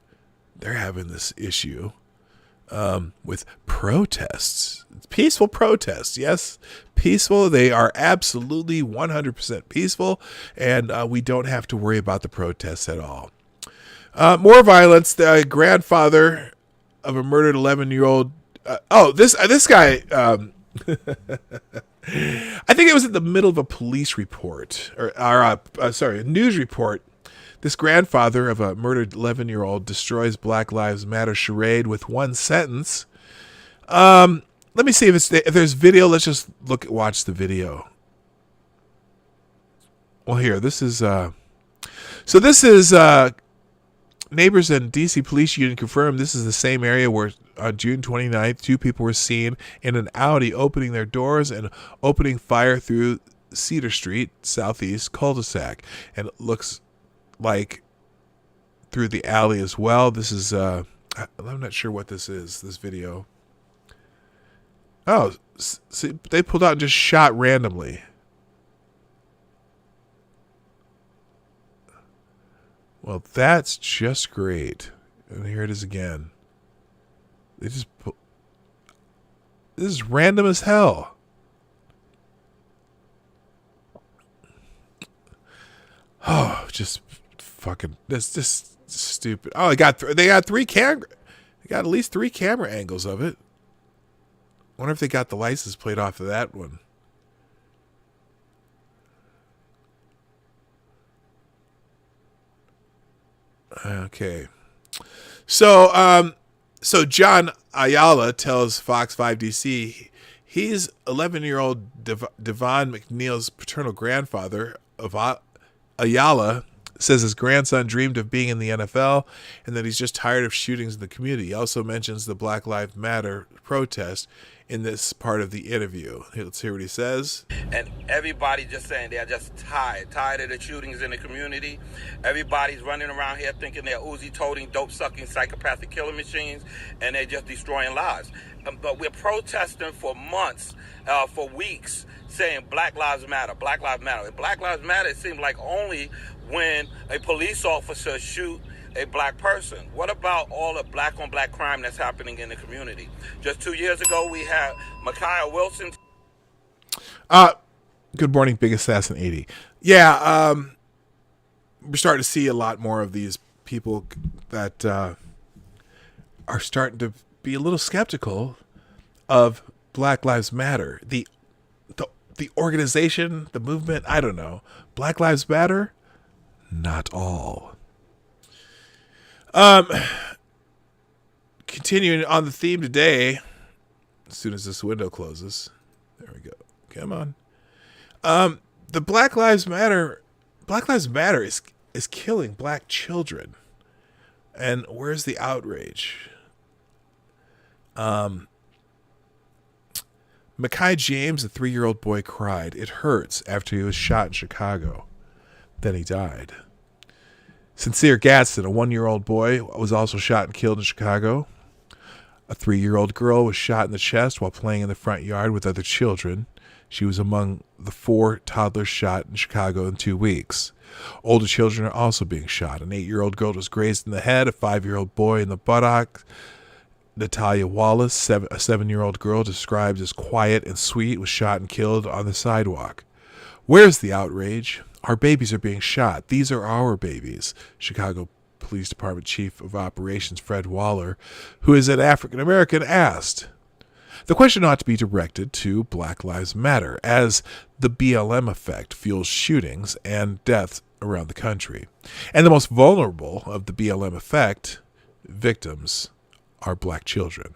they're having this issue with protests. Peaceful protests, yes, peaceful. They are absolutely 100% peaceful, and we don't have to worry about the protests at all. More violence. The grandfather of a murdered 11-year-old. This guy. I think it was in the middle of a police report, a news report. This grandfather of a murdered 11-year-old destroys Black Lives Matter charade with 1 sentence. Let me see if there's video. Let's just watch the video. Well, here, this is neighbors and DC Police Union confirmed this is the same area where on June 29th, 2 people were seen in an Audi opening their doors and opening fire through Cedar Street, Southeast cul-de-sac. And it looks like through the alley as well. This is, I'm not sure what this is, this video. Oh, see, they pulled out and just shot randomly. Well, that's just great. And here it is again. This is random as hell. Oh, just fucking. That's just stupid. Oh, they got three camera. They got at least 3 camera angles of it. Wonder if they got the license plate off of that one. Okay. So John Ayala tells Fox 5 DC he's 11-year-old Devon McNeil's paternal grandfather. Of Ayala says his grandson dreamed of being in the NFL and that he's just tired of shootings in the community. He also mentions the Black Lives Matter protest in this part of the interview. Let's hear what he says. And everybody just saying they're just tired of the shootings in the community. Everybody's running around here thinking they're Uzi-toting, dope-sucking, psychopathic killing machines, and they're just destroying lives. But we're protesting for months, for weeks, saying Black Lives Matter, Black Lives Matter. And Black Lives Matter, it seems like only when a police officer shoot a black person. What about all the black-on-black crime that's happening in the community? Just 2 years ago, we had Micaiah Wilson. Good morning, Big Assassin 80. Yeah, we're starting to see a lot more of these people that are starting to be a little skeptical of Black Lives Matter. The organization, the movement, I don't know. Black Lives Matter? Not all. Continuing on the theme today, as soon as this window closes, there we go. Come on. The Black Lives Matter is killing black children. And where's the outrage? Mekhi James, a 3-year-old boy, cried. It hurts after he was shot in Chicago. Then he died. Sincere Gadsden, a 1-year-old boy, was also shot and killed in Chicago. A 3-year-old girl was shot in the chest while playing in the front yard with other children. She was among the 4 toddlers shot in Chicago in 2 weeks. Older children are also being shot. An 8-year-old girl was grazed in the head, a 5-year-old boy in the buttock. Natalia Wallace, a 7-year-old girl described as quiet and sweet, was shot and killed on the sidewalk. Where's the outrage? Our babies are being shot. These are our babies. Chicago Police Department Chief of Operations Fred Waller, who is an African American, asked. The question ought to be directed to Black Lives Matter, as the BLM Effect fuels shootings and deaths around the country. And the most vulnerable of the BLM Effect victims are black children.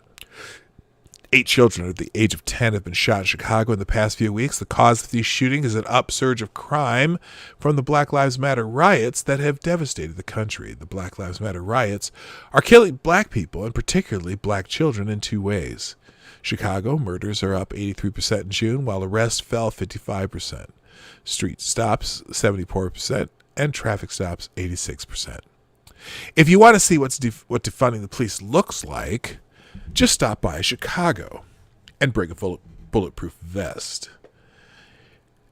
8 children at the age of 10 have been shot in Chicago in the past few weeks. The cause of these shootings is an upsurge of crime from the Black Lives Matter riots that have devastated the country. The Black Lives Matter riots are killing black people, and particularly black children, in 2 ways. Chicago murders are up 83% in June, while arrests fell 55%. Street stops 74%, and traffic stops 86%. If you want to see what defunding the police looks like, just stop by Chicago and bring a bulletproof vest.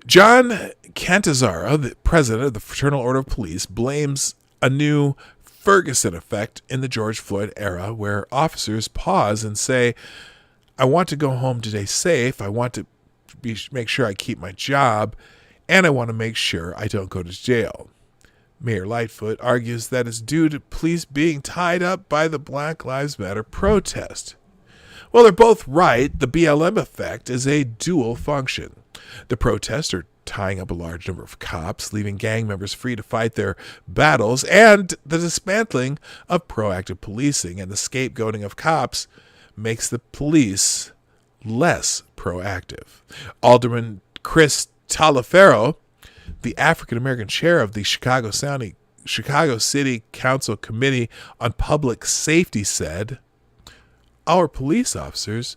John Cantazara, the president of the Fraternal Order of Police, blames a new Ferguson effect in the George Floyd era, where officers pause and say, I want to go home today safe, I want to make sure I keep my job, and I want to make sure I don't go to jail. Mayor Lightfoot argues that it's due to police being tied up by the Black Lives Matter protest. Well, they're both right. The BLM effect is a dual function. The protests are tying up a large number of cops, leaving gang members free to fight their battles, and the dismantling of proactive policing and the scapegoating of cops makes the police less proactive. Alderman Chris Taliaferro, the African-American chair of the Chicago City Council Committee on Public Safety, said, our police officers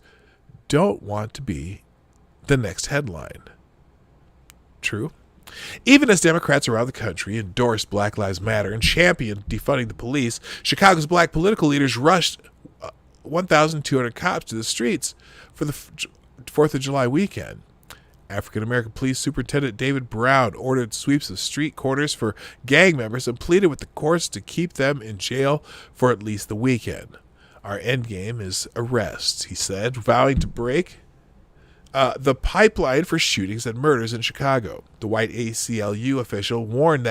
don't want to be the next headline. True. Even as Democrats around the country endorsed Black Lives Matter and championed defunding the police, Chicago's black political leaders rushed 1,200 cops to the streets for the 4th of July weekend. African-American Police Superintendent David Brown ordered sweeps of street corners for gang members and pleaded with the courts to keep them in jail for at least the weekend. Our end game is arrests, he said, vowing to break the pipeline for shootings and murders in Chicago. The white ACLU official warned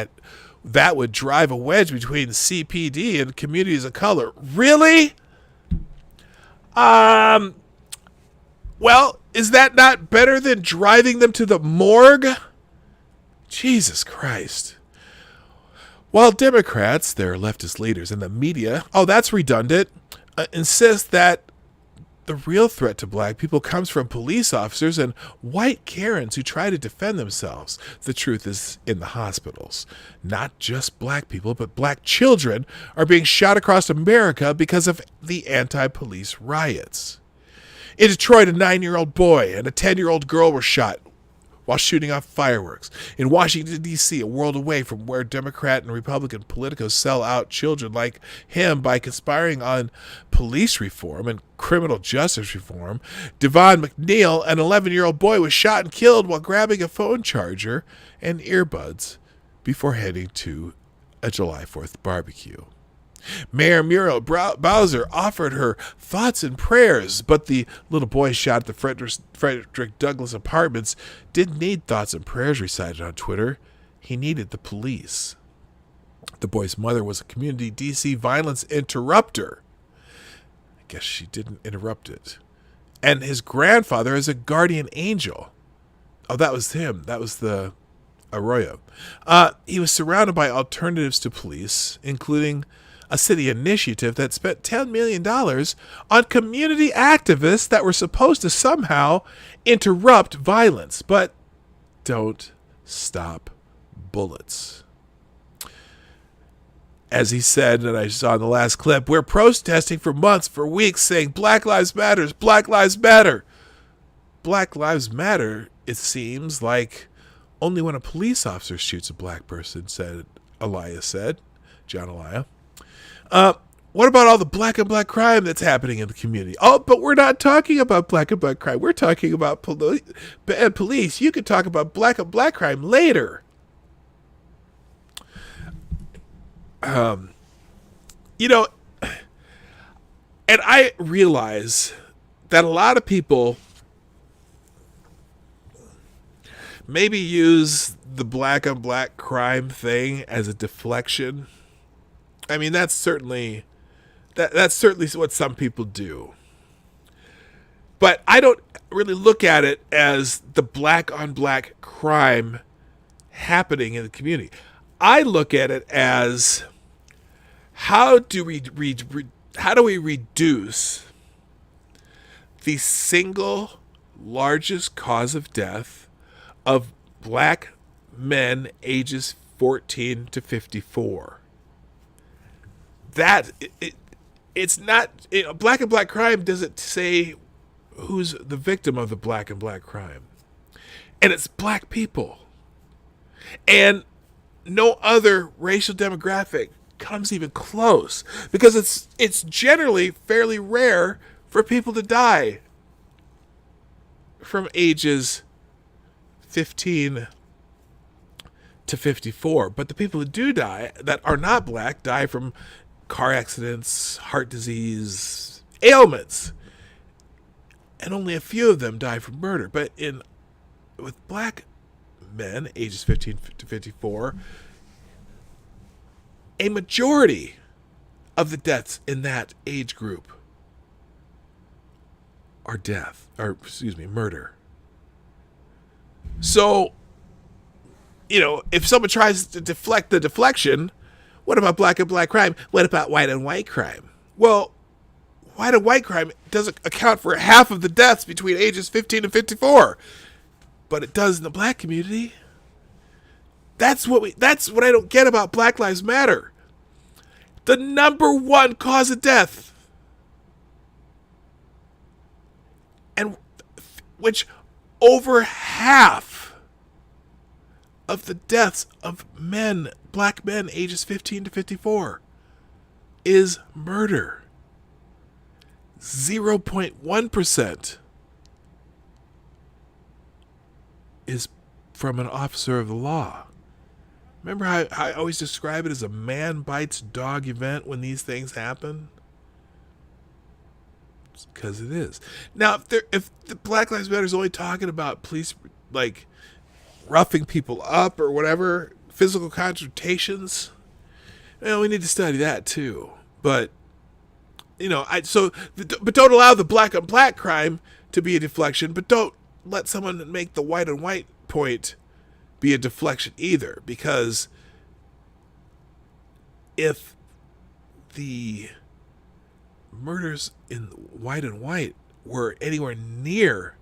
that would drive a wedge between CPD and communities of color. Really? Well, is that not better than driving them to the morgue? Jesus Christ. While Democrats, their leftist leaders, and the media, that's redundant, insist that the real threat to black people comes from police officers and white Karens who try to defend themselves. The truth is in the hospitals. Not just black people, but black children are being shot across America because of the anti-police riots. In Detroit, a 9-year-old boy and a 10-year-old girl were shot while shooting off fireworks. In Washington, D.C., a world away from where Democrat and Republican politicos sell out children like him by conspiring on police reform and criminal justice reform, Devon McNeil, an 11-year-old boy, was shot and killed while grabbing a phone charger and earbuds before heading to a July 4th barbecue. Mayor Muriel Bowser offered her thoughts and prayers, but the little boy shot at the Frederick Douglass apartments didn't need thoughts and prayers recited on Twitter. He needed the police. The boy's mother was a community DC violence interrupter. I guess she didn't interrupt it. And his grandfather is a guardian angel. Oh, that was him. That was the Arroyo. He was surrounded by alternatives to police, including a city initiative that spent $10 million on community activists that were supposed to somehow interrupt violence, but don't stop bullets. As he said, and I saw in the last clip, we're protesting for months, for weeks, saying Black Lives Matter, Black Lives Matter. Black Lives Matter, it seems like only when a police officer shoots a black person, said John Elia. What about all the black and black crime that's happening in the community? Oh, but we're not talking about black and black crime. We're talking about police. You could talk about black and black crime later. And I realize that a lot of people maybe use the black on black crime thing as a deflection. I mean, that's certainly what some people do. But I don't really look at it as the black on black crime happening in the community. I look at it as how do we reduce the single largest cause of death of black men ages 14 to 54. It's not, black and black crime doesn't say who's the victim of the black and black crime. And it's black people. And no other racial demographic comes even close, because it's generally fairly rare for people to die from ages 15 to 54. But the people who do die that are not black die from car accidents, heart disease, ailments. And only a few of them die from murder. But with black men ages 15 to 54, a majority of the deaths in that age group are murder. So, if someone tries to deflect the deflection, what about black and black crime? What about white and white crime? Well, white and white crime doesn't account for half of the deaths between ages 15 and 54, but it does in the black community. That's what I don't get about Black Lives Matter. The number one cause of death, and which over half of the deaths of black men ages 15 to 54 is murder. 0.1%. is from an officer of the law. Remember how I always describe it as a man bites dog event when these things happen? Because it is. Now, if the Black Lives Matter is only talking about police, like, roughing people up or whatever, physical confrontations, well, we need to study that too. But, but don't allow the black on black crime to be a deflection, but don't let someone make the white on white point be a deflection either, because if the murders in white and white were anywhere near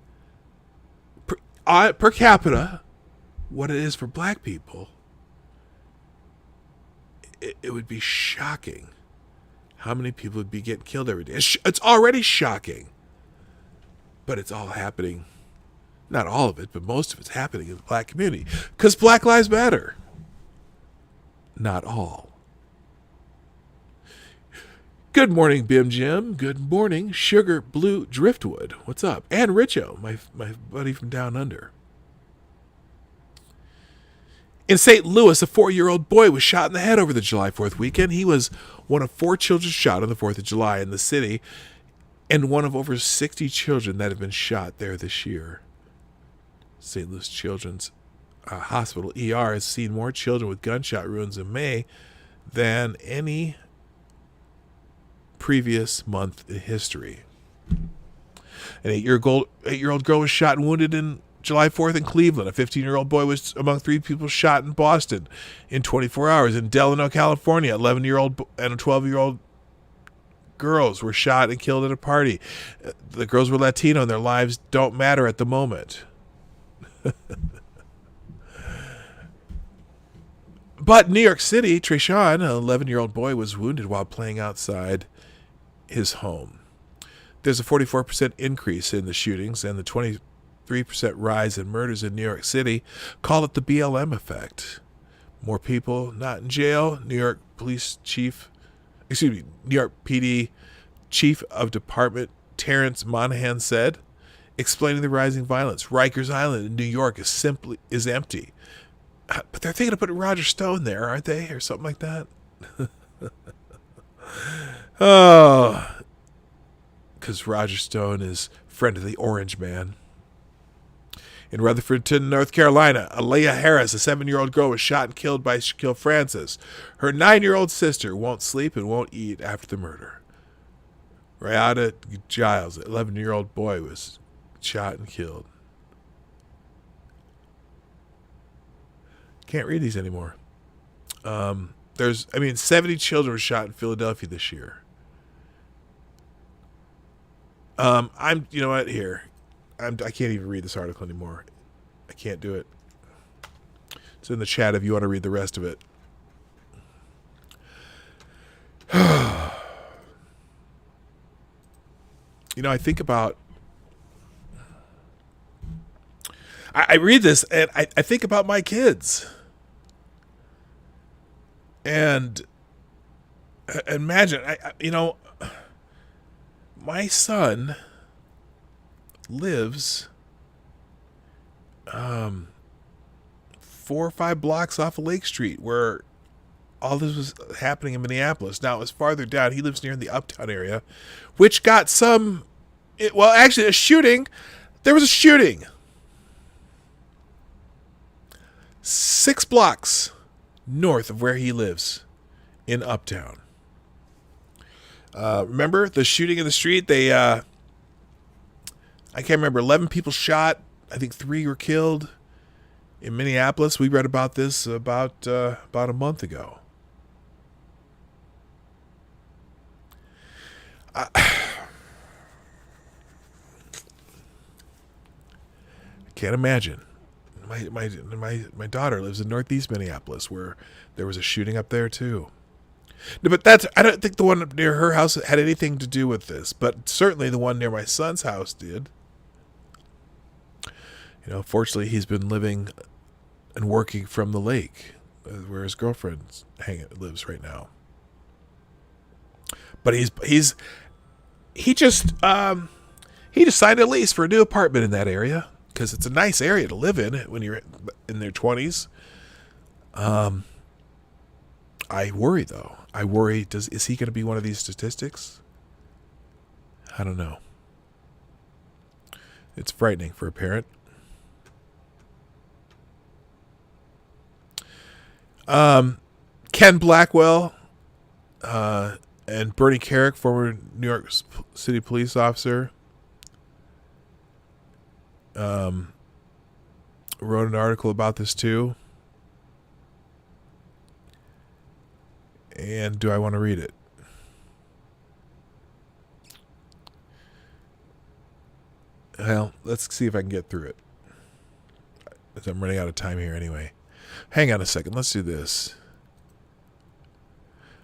per capita what it is for black people, it would be shocking how many people would be getting killed every day. It's already shocking, but it's all happening. Not all of it, but most of it's happening in the black community. Because Black Lives Matter. Not all. Good morning, Bim Jim. Good morning, Sugar Blue Driftwood. What's up? And Richo, my buddy from down under. In St. Louis, a 4-year-old boy was shot in the head over the July 4th weekend. He was one of 4 children shot on the 4th of July in the city, and one of over 60 children that have been shot there this year. St. Louis Children's Hospital ER has seen more children with gunshot wounds in May than any previous month in history. An 8-year-old girl was shot and wounded in July 4th in Cleveland. A 15-year-old boy was among 3 people shot in Boston in 24 hours. In Delano, California, 11-year-old and a 12-year-old girls were shot and killed at a party. The girls were Latino and their lives don't matter at the moment. But New York City, Treshawn, an 11-year-old boy, was wounded while playing outside his home. There's a 44% increase in the shootings and the 23% rise in murders in New York City. Call it the BLM Effect. More people not in jail. New York PD Chief of Department Terrence Monahan said, explaining the rising violence. Rikers Island in New York is empty. But they're thinking of putting Roger Stone there, aren't they? Or something like that. Oh, because Roger Stone is friend of the Orange Man. In Rutherfordton, North Carolina, Alea Harris, a 7-year-old girl, was shot and killed by Shaquille Francis. Her 9-year-old sister won't sleep and won't eat after the murder. Rayada Giles, an 11-year-old boy, was shot and killed. Can't read these anymore. 70 children were shot in Philadelphia this year. You know what? Here. I can't even read this article anymore. I can't do it. It's in the chat if you want to read the rest of it. I think about... I read this and I think about my kids. And imagine, my son lives 4 or 5 blocks off of Lake Street, where all this was happening in Minneapolis. Now, it was farther down. He lives near the Uptown area, which got a shooting. There was a shooting 6 blocks north of where he lives in Uptown. Remember the shooting in the street? I can't remember. 11 people shot. I think 3 were killed in Minneapolis. We read about this about a month ago. I can't imagine. My daughter lives in Northeast Minneapolis, where there was a shooting up there too. No, but I don't think the one near her house had anything to do with this, but certainly the one near my son's house did. Fortunately, he's been living and working from the lake, where his girlfriend lives right now. But he just signed a lease for a new apartment in that area. because it's a nice area to live in when you're in their 20s. I worry, though. I worry, is he going to be one of these statistics? I don't know. It's frightening for a parent. Ken Blackwell and Bernie Carrick, former New York City police officer, wrote an article about this too. And do I want to read it? Well, let's see if I can get through it. I'm running out of time here anyway. Hang on a second. Let's do this.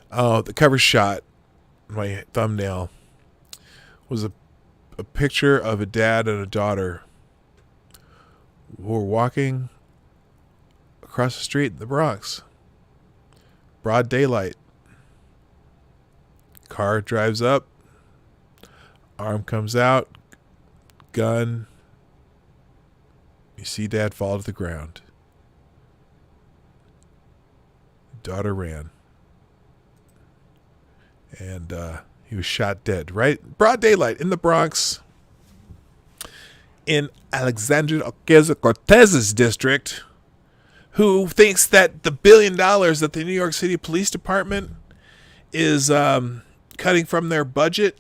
Oh, the cover shot, my thumbnail, was a picture of a dad and a daughter who were walking across the street in the Bronx. Broad daylight. Car drives up. Arm comes out. Gun. You see dad fall to the ground. Daughter ran. And he was shot dead, right? Broad daylight in the Bronx. In Alexandria Ocasio-Cortez's district, who thinks that the $1 billion that the New York City Police Department is cutting from their budget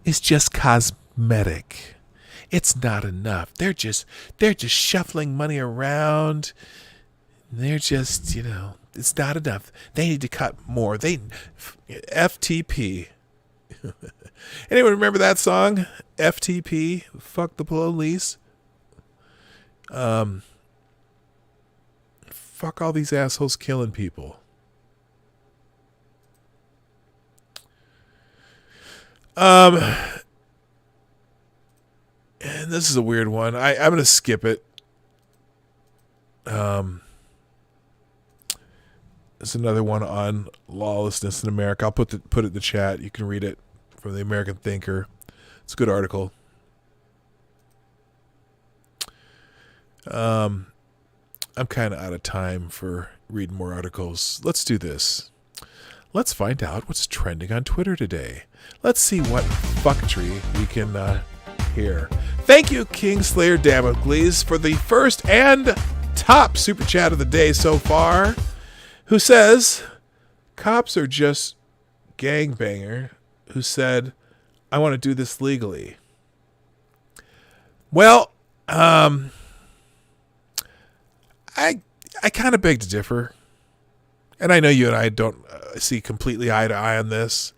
is just cosmetic. It's not enough. They're just shuffling money around. They're just, it's not enough. They need to cut more. FTP. Anyone remember that song? FTP, fuck the police. Fuck all these assholes killing people. And this is a weird one. I'm going to skip it. It's another one on lawlessness in America. I'll put it in the chat. You can read it from the American Thinker. It's a good article. I'm kind of out of time for reading more articles. Let's do this. Let's find out what's trending on Twitter today. Let's see what fucktree we can hear. Thank you, Kingslayer Damocles, for the first and top super chat of the day so far, who says, cops are just gangbanger who said, I want to do this legally. Well, I kind of beg to differ. And I know you and I don't see completely eye to eye on this.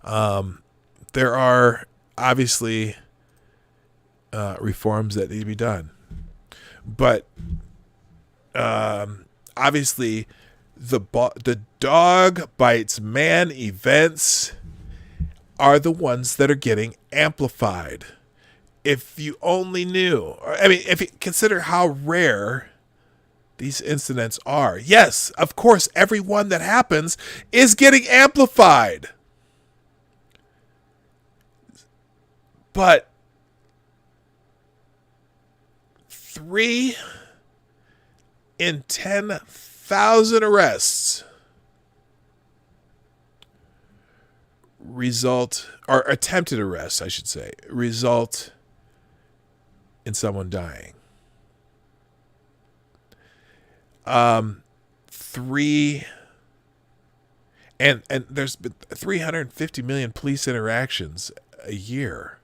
There are obviously reforms that need to be done. But obviously the dog bites man events are the ones that are getting amplified. If you only knew, if you consider how rare these incidents are. Yes, of course, every one that happens is getting amplified. But 3 in 10,000 arrests or attempted arrests, I should say, result in someone dying. 3 and there's been 350 million police interactions a year.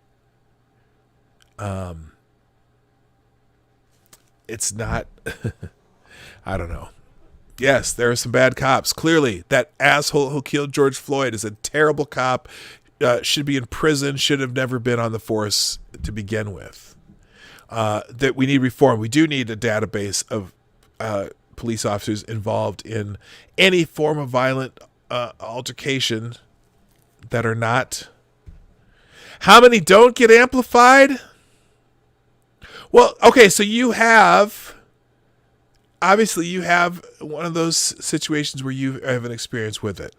It's not I don't know. Yes, there are some bad cops. Clearly, that asshole who killed George Floyd is a terrible cop. Should be in prison. Should have never been on the force to begin with. That we need reform. We do need a database of police officers involved in any form of violent altercation that are not. How many don't get amplified? Well, okay, so you have one of those situations where you have an experience with it.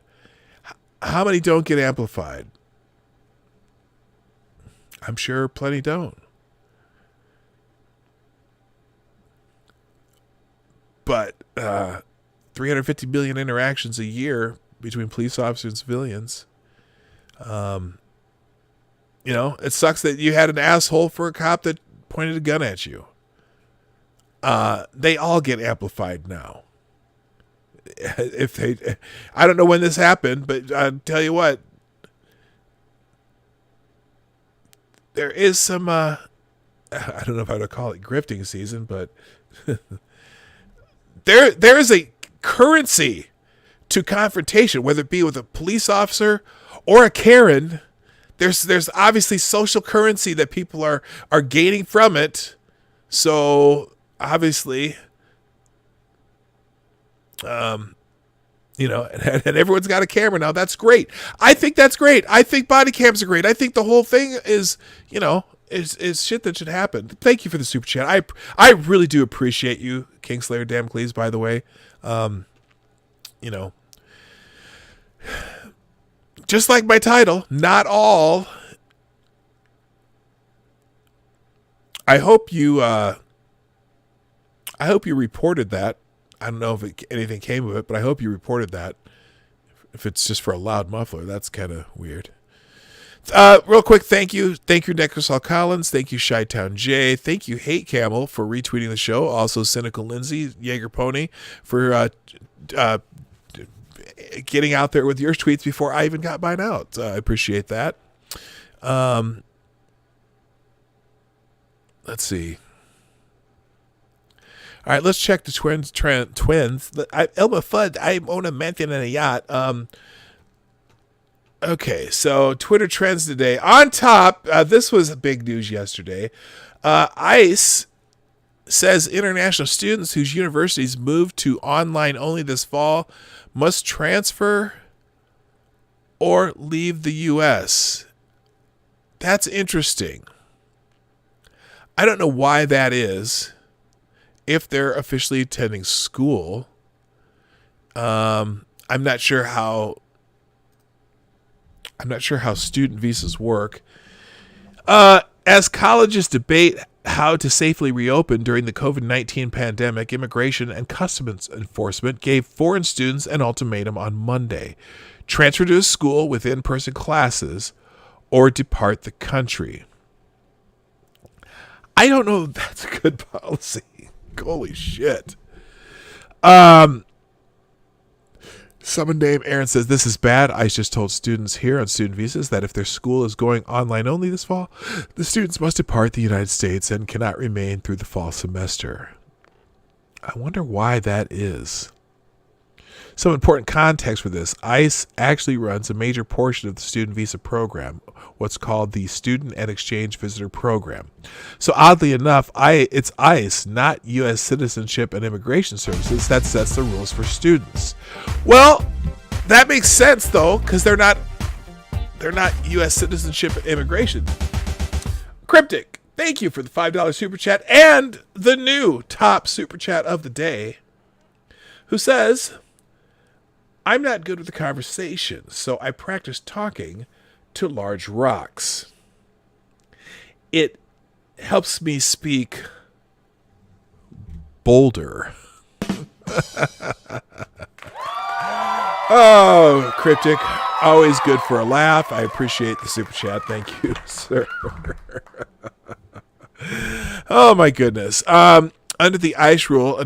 How many don't get amplified? I'm sure plenty don't. 350 million interactions a year between police officers and civilians. It sucks that you had an asshole for a cop that pointed a gun at you. They all get amplified now. I don't know when this happened, but I'll tell you what, there is some, I don't know if I would call it grifting season, but there is a currency to confrontation, whether it be with a police officer or a Karen. There's obviously social currency that people are gaining from it. So obviously, and everyone's got a camera now. That's great. I think that's great. I think body cams are great. I think the whole thing is shit that should happen. Thank you for the super chat. I really do appreciate you, Kingslayer Damocles, by the way. Just like my title, not all. I hope you reported that. I don't know if anything came of it, but I hope you reported that. If it's just for a loud muffler, that's kind of weird. Real quick, thank you, Necrosol Collins. Thank you, Chi-Town J. Thank you, Hate Camel, for retweeting the show. Also, Cynical Lindsay, Jaeger Pony, for getting out there with your tweets before I even got mine out. I appreciate that. Let's see. All right, let's check the twins. Elma Fudd, I own a mansion and a yacht. Okay, so Twitter trends today. On top, this was big news yesterday. ICE says international students whose universities move to online only this fall must transfer or leave the U.S. That's interesting. I don't know why that is. If they're officially attending school, I'm not sure how student visas work. As colleges debate how to safely reopen during the COVID-19 pandemic, Immigration and Customs Enforcement gave foreign students an ultimatum on Monday: transfer to a school with in-person classes or depart the country. I don't know if that's a good policy. Holy shit. Someone named Aaron says, this is bad. ICE just told students here on student visas that if their school is going online only this fall, the students must depart the United States and cannot remain through the fall semester. I wonder why that is. Some important context for this: ICE actually runs a major portion of the student visa program, what's called the Student and Exchange Visitor Program. So oddly enough, it's ICE, not U.S. Citizenship and Immigration Services, that sets the rules for students. Well, that makes sense though, because they're not U.S. Citizenship and Immigration. Cryptic, thank you for the $5 super chat and the new top super chat of the day, who says, I'm not good with the conversation, so I practice talking to large rocks. It helps me speak bolder. Oh, Cryptic, always good for a laugh. I appreciate the super chat. Thank you, sir. Oh, my goodness. Under the ICE rule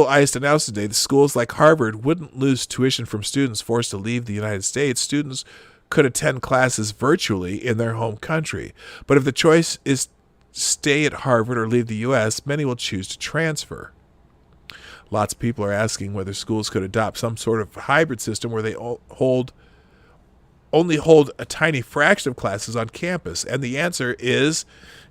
ICE announced today, the schools like Harvard wouldn't lose tuition from students forced to leave the United States. Students could attend classes virtually in their home country. But if the choice is stay at Harvard or leave the U.S., many will choose to transfer. Lots of people are asking whether schools could adopt some sort of hybrid system where they only hold a tiny fraction of classes on campus. And the answer is,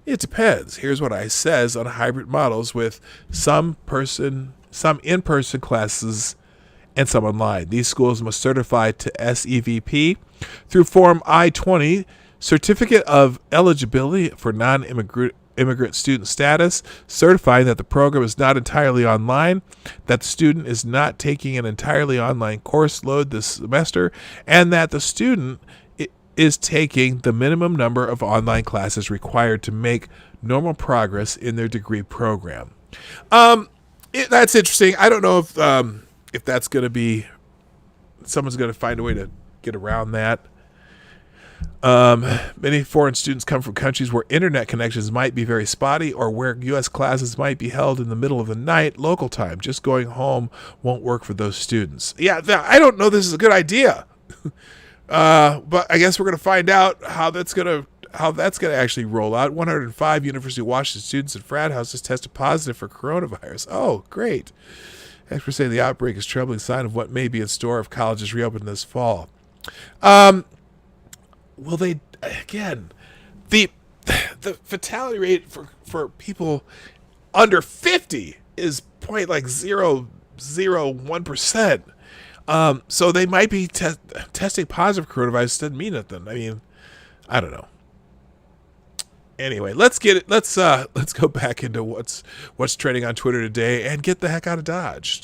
it depends. Here's what ICE says on hybrid models with some in-person classes and some online. These schools must certify to SEVP through Form I-20, Certificate of Eligibility for Non-Immigrant Student Status, certifying that the program is not entirely online, that the student is not taking an entirely online course load this semester, and that the student is taking the minimum number of online classes required to make normal progress in their degree program. That's interesting. I don't know if that's going to be, someone's going to find a way to get around that. Many foreign students come from countries where internet connections might be very spotty or where U.S. classes might be held in the middle of the night, local time. Just going home won't work for those students. Yeah, I don't know this is a good idea. But I guess we're going to find out how that's going to actually roll out. 105 University of Washington students and frat houses tested positive for coronavirus. Oh, great. Experts say the outbreak is a troubling sign of what may be in store if colleges reopen this fall. Will they, again, the fatality rate for people under 50 is 0.001%. So they might be testing positive for coronavirus. Doesn't mean nothing. I mean, I don't know. Anyway, let's go back into what's trending on Twitter today and get the heck out of Dodge.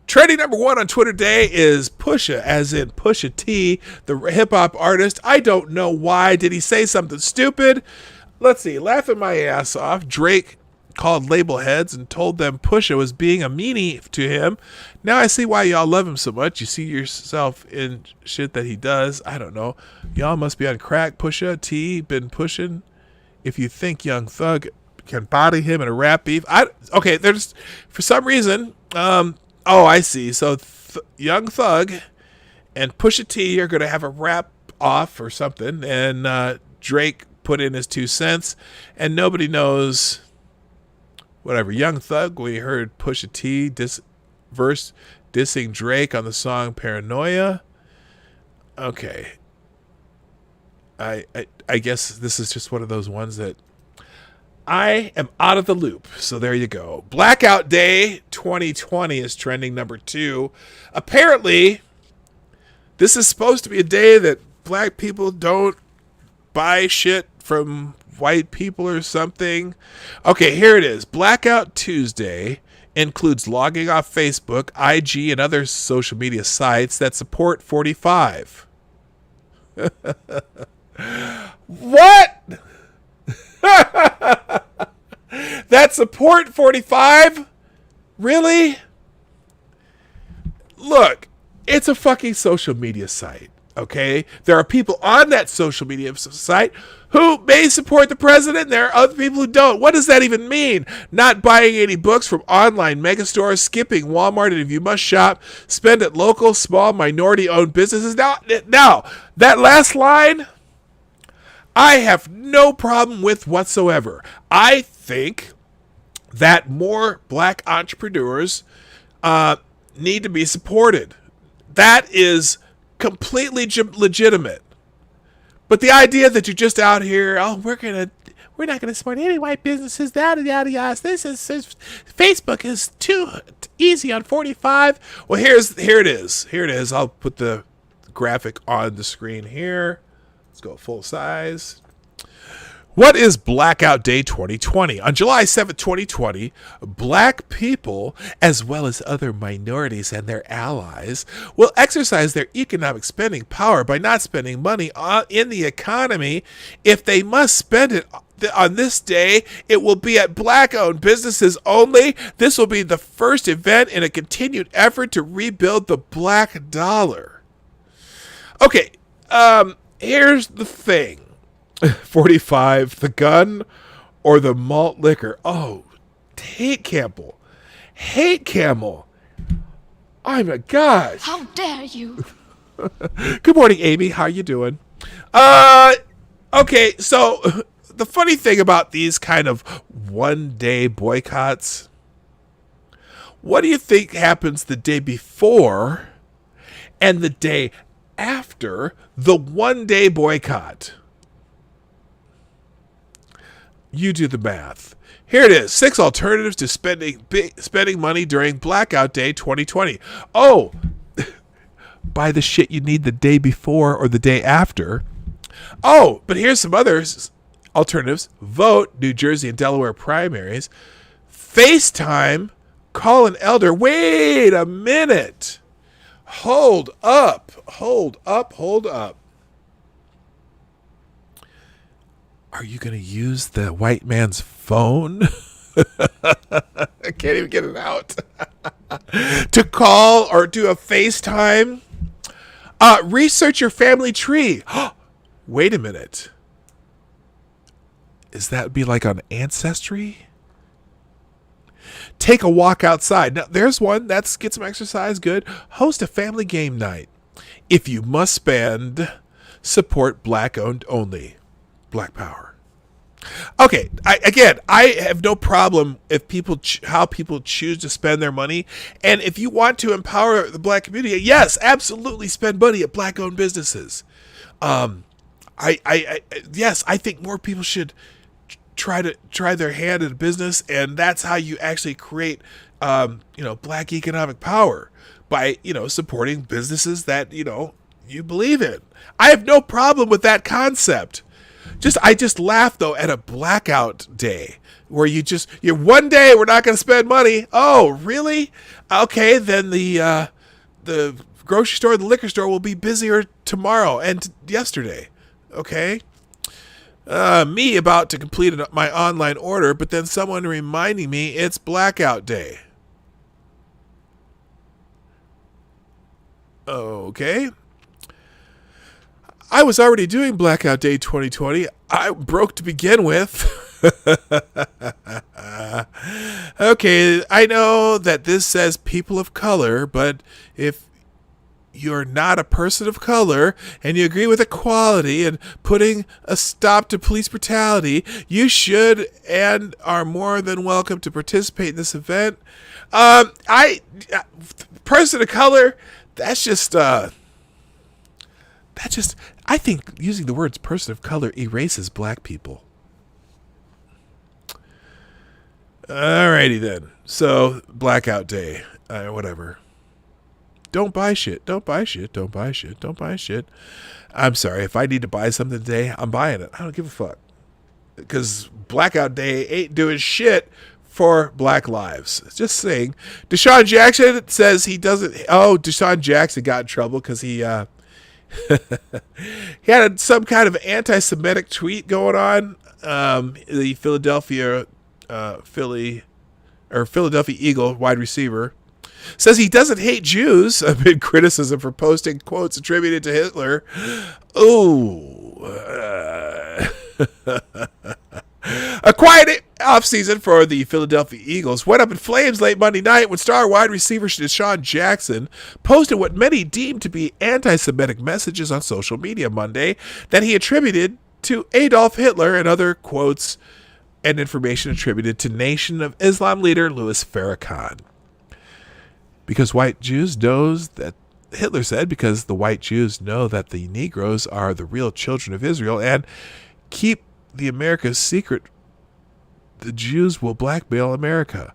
Trending number 1 on Twitter today is Pusha, as in Pusha T, the hip-hop artist. I don't know why. Did he say something stupid? Let's see. Laughing my ass off, Drake called label heads and told them Pusha was being a meanie to him. Now I see why y'all love him so much. You see yourself in shit that he does. I don't know. Y'all must be on crack. Pusha T been pushing. If you think Young Thug can body him in a rap beef. Okay, there's, for some reason, I see. So Young Thug and Pusha T are going to have a rap off or something, and Drake put in his 2 cents, and nobody knows. Whatever. Young Thug, we heard Pusha T verse dissing Drake on the song Paranoia. Okay. I guess this is just one of those ones that I am out of the loop. So there you go. Blackout Day 2020 is trending number 2. Apparently, this is supposed to be a day that black people don't buy shit from white people or something. Okay, here it is. Blackout Tuesday includes logging off Facebook, IG, and other social media sites that support 45. What? That support 45? Really? Look, it's a fucking social media site, okay? There are people on that social media site who may support the president. There are other people who don't. What does that even mean? Not buying any books from online megastores, skipping Walmart, and if you must shop, spend at local, small, minority-owned businesses. Now, that last line, I have no problem with whatsoever. I think that more black entrepreneurs need to be supported. That is completely legitimate. But the idea that you're just out here, we're not gonna support any white businesses, yada yada yada. Facebook is too easy on 45. Well, here it is. I'll put the graphic on the screen here. Let's go full size. What is Blackout Day 2020? On July 7th, 2020, black people, as well as other minorities and their allies, will exercise their economic spending power by not spending money in the economy. If they must spend it on this day, it will be at black-owned businesses only. This will be the first event in a continued effort to rebuild the black dollar. Okay, here's the thing. 45, the gun or the malt liquor? Oh, hate Camel. Oh my gosh. How dare you? Good morning, Amy. How you doing? Okay, so the funny thing about these kind of one-day boycotts, what do you think happens the day before and the day after the one-day boycott? You do the math. Here it is. 6 alternatives to spending money during Blackout Day 2020. Oh, buy the shit you need the day before or the day after. Oh, but here's some other alternatives. Vote, New Jersey and Delaware primaries. FaceTime, call an elder. Wait a minute. Hold up. Are you going to use the white man's phone? I can't even get it out. To call or do a FaceTime. Research your family tree. Wait a minute. Is that be like on Ancestry? Take a walk outside. Now, there's one. That's get some exercise. Good. Host a family game night. If you must spend, support black-owned only. Black power. Okay, I have no problem if people how people choose to spend their money, and if you want to empower the black community, yes, absolutely spend money at black-owned businesses. Yes, I think more people should try their hand at a business, and that's how you actually create, black economic power by supporting businesses that you believe in. I have no problem with that concept. I just laugh though at a blackout day where you're one day we're not going to spend money. Oh, really? Okay, then the grocery store, the liquor store will be busier tomorrow and yesterday. Okay. Me about to complete my online order, but then someone reminding me it's blackout day. Okay. I was already doing Blackout Day 2020. I broke to begin with. Okay, I know that this says people of color, but if you're not a person of color and you agree with equality and putting a stop to police brutality, you should and are more than welcome to participate in this event. Person of color, I think using the words person of color erases black people. Alrighty then. So, blackout day. Whatever. Don't buy shit. Don't buy shit. Don't buy shit. Don't buy shit. I'm sorry. If I need to buy something today, I'm buying it. I don't give a fuck. Because blackout day ain't doing shit for black lives. Just saying. Deshaun Jackson says he doesn't... Oh, Deshaun Jackson got in trouble because he had some kind of anti-Semitic tweet going on. The Philadelphia Eagle wide receiver says he doesn't hate Jews amid criticism for posting quotes attributed to Hitler. A quiet offseason for the Philadelphia Eagles went up in flames late Monday night when star wide receiver Deshaun Jackson posted what many deemed to be anti-Semitic messages on social media Monday that he attributed to Adolf Hitler and other quotes and information attributed to Nation of Islam leader Louis Farrakhan. Because white Jews knows that Hitler said, because the white Jews know that the Negroes are the real children of Israel and keep the America's secret, the Jews will blackmail America.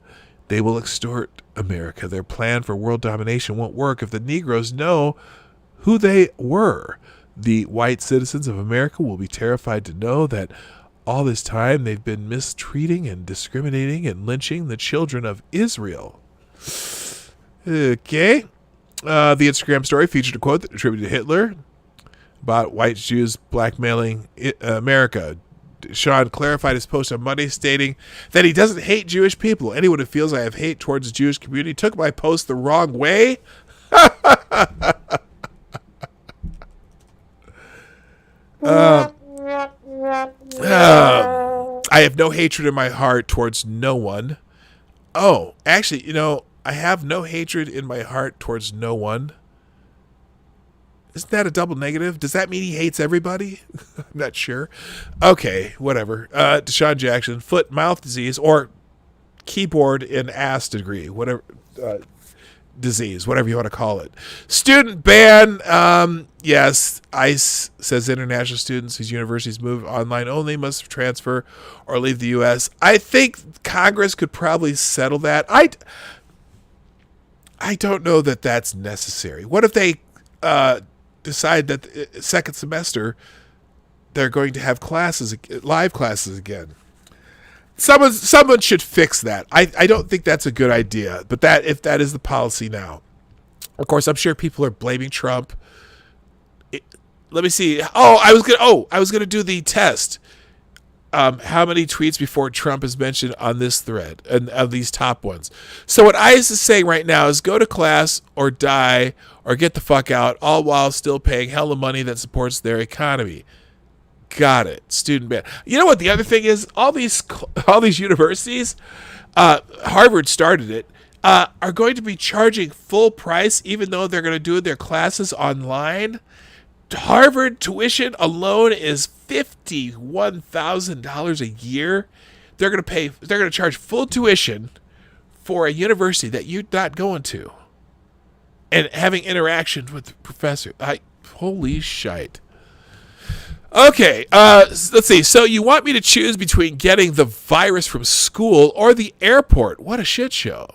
They will extort America. Their plan for world domination won't work if the Negroes know who they were. The white citizens of America will be terrified to know that all this time they've been mistreating and discriminating and lynching the children of Israel. Okay. The Instagram story featured a quote that attributed to Hitler about white Jews blackmailing America. Sean clarified his post on Monday, stating that he doesn't hate Jewish people. Anyone who feels I have hate towards the Jewish community took my post the wrong way. I have no hatred in my heart towards no one. Oh, actually, I have no hatred in my heart towards no one. Isn't that a double negative? Does that mean he hates everybody? I'm not sure. Okay, whatever. Deshaun Jackson, foot-mouth disease, or keyboard and ass degree, whatever, disease, whatever you want to call it. Student ban. Yes, ICE says international students whose universities move online only must transfer or leave the U.S. I think Congress could probably settle that. I don't know that that's necessary. What if they decide that the second semester they're going to have classes, live classes again? Someone should fix that. I don't think that's a good idea, but if that is the policy now. Of course, I'm sure people are blaming Trump. Let me see. I was gonna do the test. how many tweets before Trump is mentioned on this thread and of these top ones. So what ICE is saying right now is go to class or die or get the fuck out, all while still paying hella money that supports their economy. Got it. Student ban. You know what the other thing is? All these universities, Harvard started it, are going to be charging full price even though they're going to do their classes online. Harvard tuition alone is $51,000 a year. They're going to charge full tuition for a university that you're not going to and having interactions with the professor. Holy shite. Okay, let's see. So you want me to choose between getting the virus from school or the airport? What a shit show.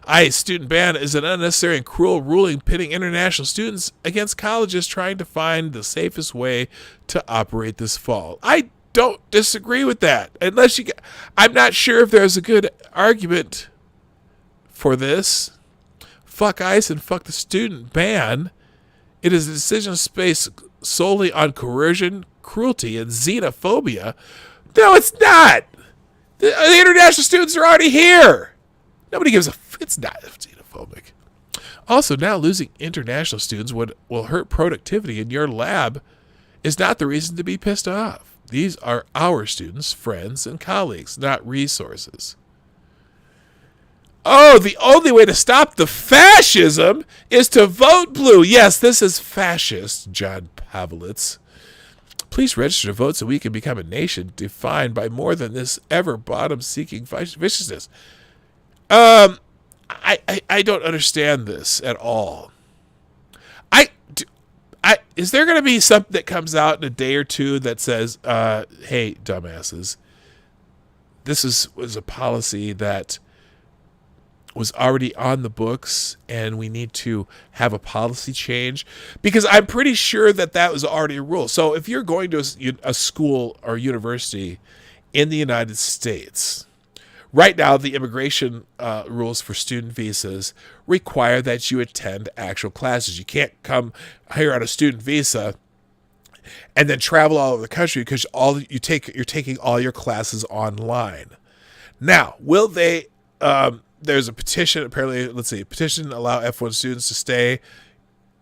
ICE student ban is an unnecessary and cruel ruling pitting international students against colleges trying to find the safest way to operate this fall. I don't disagree with that. I'm not sure if there's a good argument for this. Fuck ICE and fuck the student ban. It is a decision based solely on coercion, cruelty, and xenophobia. No, it's not. The international students are already here. Nobody gives a it's not xenophobic. Also, now losing international students will hurt productivity in your lab is not the reason to be pissed off. These are our students, friends, and colleagues, not resources. Oh, the only way to stop the fascism is to vote blue. Yes, this is fascist, John Pavlitz. Please register to vote so we can become a nation defined by more than this ever bottom-seeking viciousness. I don't understand this at all. Is there going to be something that comes out in a day or two that says, hey, dumbasses, this was a policy that was already on the books and we need to have a policy change? Because I'm pretty sure that was already a rule. So if you're going to a school or university in the United States, right now the immigration rules for student visas require that you attend actual classes. You can't come here on a student visa and then travel all over the country because you're taking all your classes online. Now, will they... there's a petition, apparently, petition to allow F1 students to stay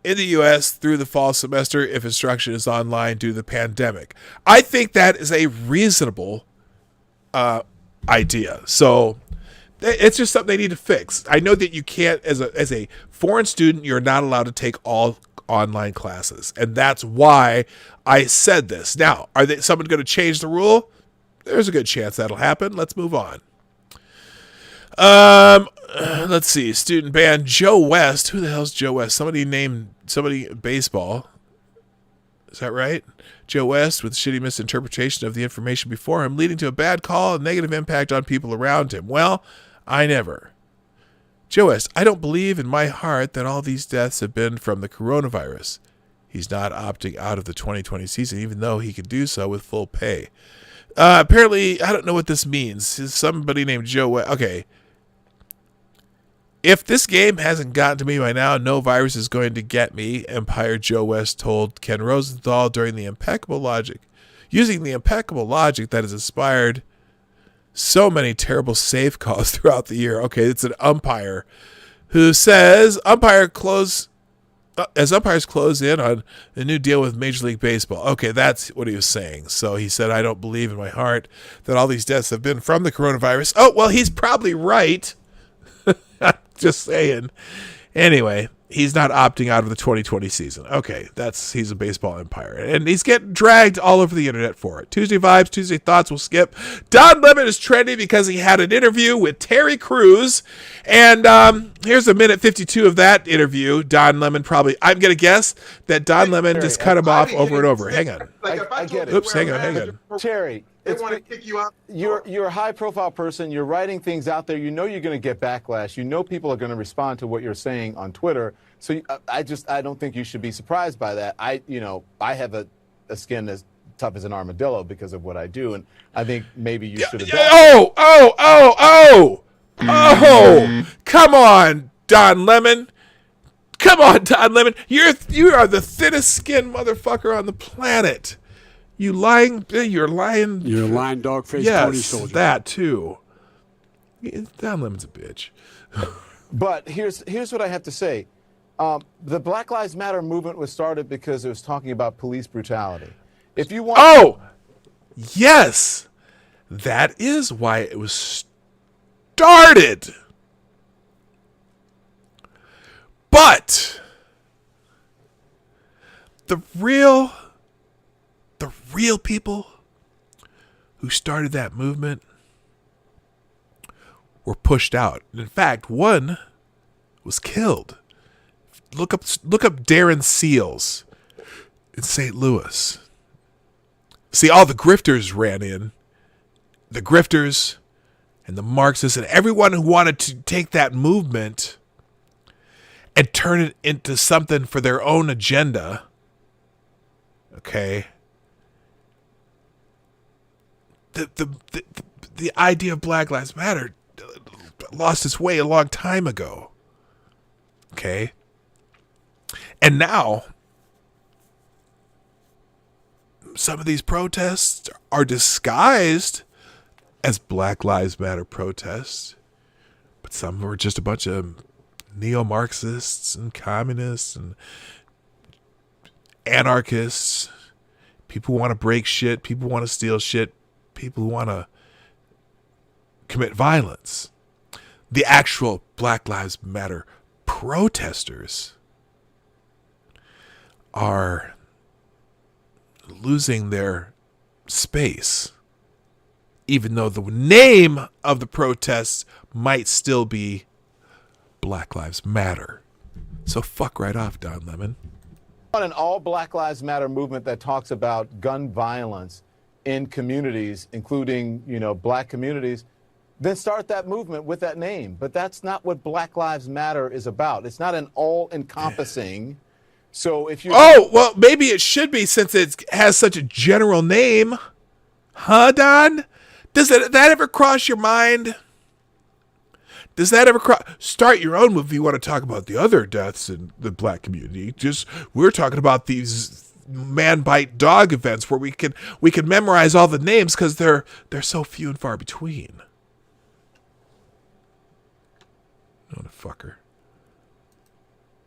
in the U.S. through the fall semester if instruction is online due to the pandemic. I think that is a reasonable idea. So it's just something they need to fix. I know that you can't, as a foreign student, you're not allowed to take all online classes. And that's why I said this. Now, someone going to change the rule? There's a good chance that'll happen. Let's move on. Let's see. Student ban Joe West. Who the hell's Joe West? Somebody baseball. Is that right? Joe West with shitty misinterpretation of the information before him, leading to a bad call and negative impact on people around him. Well, I never. Joe West, I don't believe in my heart that all these deaths have been from the coronavirus. He's not opting out of the 2020 season, even though he could do so with full pay. Apparently, I don't know what this means. Somebody named Joe West. Okay. If this game hasn't gotten to me by now, no virus is going to get me, Empire Joe West told Ken Rosenthal using the impeccable logic that has inspired so many terrible safe calls throughout the year. Okay, it's an umpire who says as umpires close in on a new deal with Major League Baseball. Okay, that's what he was saying. So he said, I don't believe in my heart that all these deaths have been from the coronavirus. Oh, well, he's probably right. Just saying. Anyway, he's not opting out of the 2020 season. Okay, he's a baseball umpire. And he's getting dragged all over the internet for it. Tuesday Vibes, Tuesday Thoughts will skip. Don Lemon is trending because he had an interview with Terry Crews. And here's a minute 52 of that interview. Don Lemon I'm going to guess that Don Lemon just cut him off over and over. Hang on. I get it. Oops, hang on. Terry, they want to kick you out. You're a high-profile person. You're writing things out there. You know you're going to get backlash. You know people are going to respond to what you're saying on Twitter. So I don't think you should be surprised by that. I have a skin as tough as an armadillo because of what I do, and I think maybe you should have done. Oh! Come on, Don Lemon. Come on, Don Lemon. You are the thinnest skinned motherfucker on the planet. You're lying. You're You're a lying dog-faced pony Yes, soldier. that too. Don Lemon's a bitch. But here's what I have to say. The Black Lives Matter movement was started because it was talking about police brutality. If you want, Oh, yes, that is why it was started. But the real people who started that movement were pushed out. In fact, one was killed. Look up Darren Seals in St. Louis. See, all the grifters ran in. The grifters and the Marxists and everyone who wanted to take that movement and turn it into something for their own agenda. Okay. The idea of Black Lives Matter lost its way a long time ago. Okay. And now, some of these protests are disguised as Black Lives Matter protests, but some were just a bunch of neo-Marxists and communists and anarchists, people who want to break shit, people who want to steal shit, people who want to commit violence. The actual Black Lives Matter protesters are losing their space, even though the name of the protests might still be Black Lives Matter. So fuck right off, Don Lemon. an all Black Lives Matter movement that talks about gun violence in communities, including, black communities, then start that movement with that name. But that's not what Black Lives Matter is about. It's not an all-encompassing. So if you... Oh, well, maybe it should be since it has such a general name. Huh, Don? Does that ever cross your mind? Does that ever start your own movie? You want to talk about the other deaths in the black community? We're talking about these man bite dog events where we can memorize all the names because they're so few and far between. What a fucker.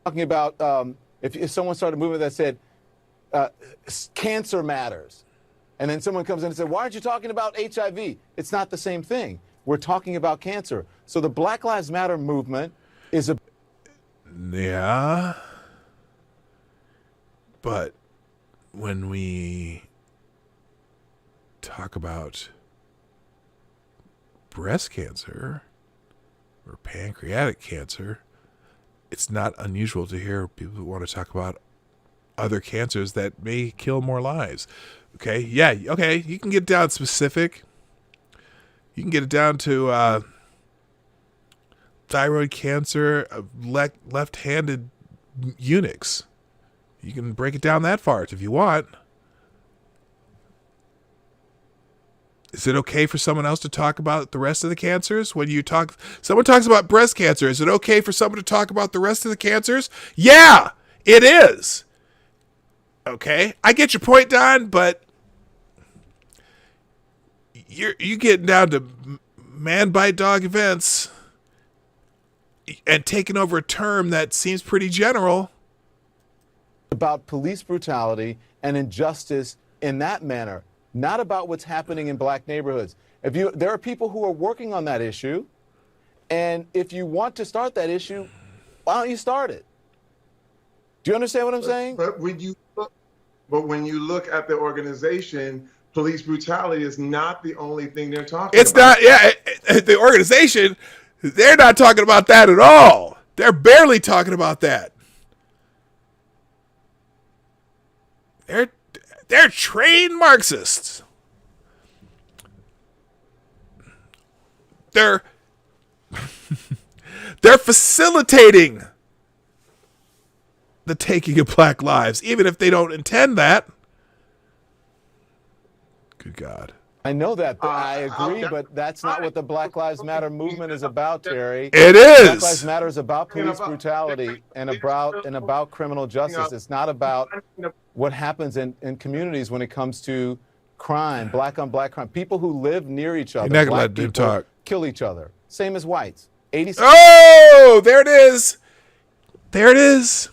Talking about if someone started a movement that said cancer matters, and then someone comes in and said, why aren't you talking about HIV? It's not the same thing. We're talking about cancer. So the Black Lives Matter movement is a... Yeah. But when we talk about breast cancer or pancreatic cancer, it's not unusual to hear people who want to talk about other cancers that may kill more lives. Okay, yeah, okay, you can get down specific. You can get it down to thyroid cancer, left-handed eunuchs. You can break it down that far if you want. Is it okay for someone else to talk about the rest of the cancers? Someone talks about breast cancer. Is it okay for someone to talk about the rest of the cancers? Yeah, it is. Okay, I get your point, Don, but you getting down to man bite dog events and taking over a term that seems pretty general. About police brutality and injustice in that manner, not about what's happening in black neighborhoods. There are people who are working on that issue, and if you want to start that issue, why don't you start it? Do you understand what I'm saying? But when you look at the organization, police brutality is not the only thing they're talking about. It's not, yeah. The organization, they're not talking about that at all. They're barely talking about that. They're trained Marxists. They're facilitating the taking of black lives, even if they don't intend that. Good God. I know that, but I agree, but that's not what the Black Lives Matter movement is about, Terry. It is. Black Lives Matter is about police brutality and about criminal justice. It's not about what happens in communities when it comes to crime, black on black crime. People who live near each other, You're not gonna black let him people talk. kill each other. Same as whites. 86. Oh, there it is. There it is.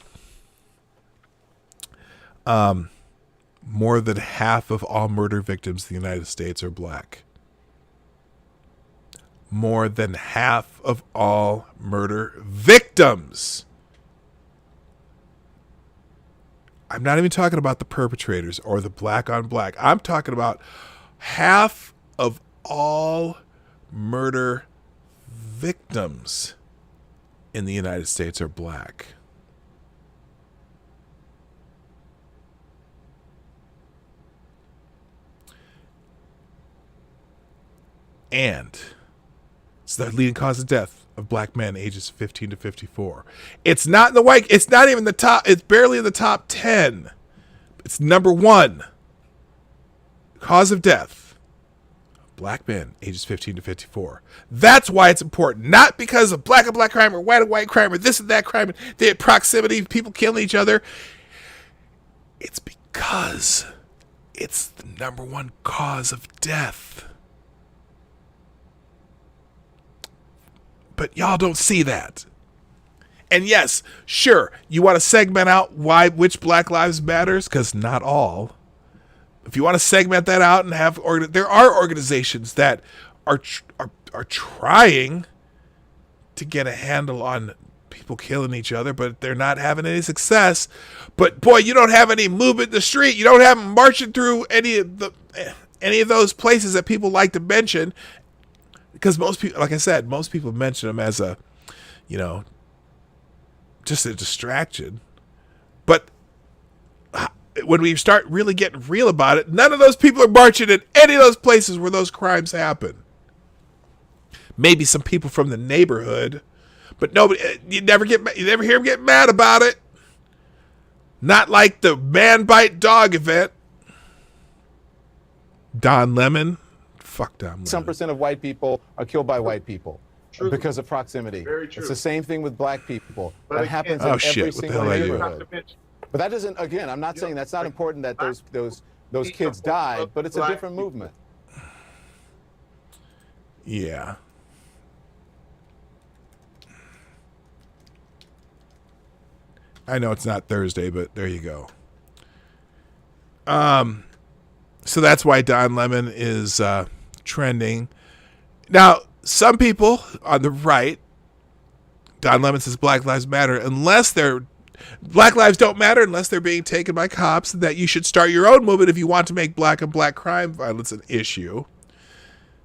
More than half of all murder victims in the United States are black. More than half of all murder victims. I'm not even talking about the perpetrators or the black on black. I'm talking about half of all murder victims in the United States are black. And it's the leading cause of death of black men ages 15 to 54. It's not in the white. It's not even the top. It's barely in the top 10. It's number 1 cause of death. Black men ages 15 to 54. That's why it's important. Not because of black on black crime or white on white crime or this and that crime and the proximity, people killing each other. It's because it's the number 1 cause of death. But y'all don't see that. And yes, sure, you want to segment out which Black Lives Matters, because not all. If you want to segment that out and have there are organizations that are trying to get a handle on people killing each other, but they're not having any success. But boy, you don't have any movement in the street. You don't have them marching through any of those places that people like to mention. Because most people, like I said, most people mention them as a, just a distraction. But when we start really getting real about it, none of those people are marching in any of those places where those crimes happen. Maybe some people from the neighborhood, but nobody. You never hear them get mad about it. Not like the man bite dog event. Don Lemon. Fuck Don Lemon. 10% of white people are killed by white people because of proximity. Very true. It's the same thing with black people. But That happens in Oh, every shit, what the single hell I do? neighborhood. But that doesn't. Again, I'm not saying that's not important that those kids died, but it's a different movement. Yeah. I know it's not Thursday, but there you go. So that's why Don Lemon is trending. Now, some people on the right, Don Lemon says Black Lives Matter, Black lives don't matter unless they're being taken by cops, and that you should start your own movement if you want to make black on black crime violence an issue.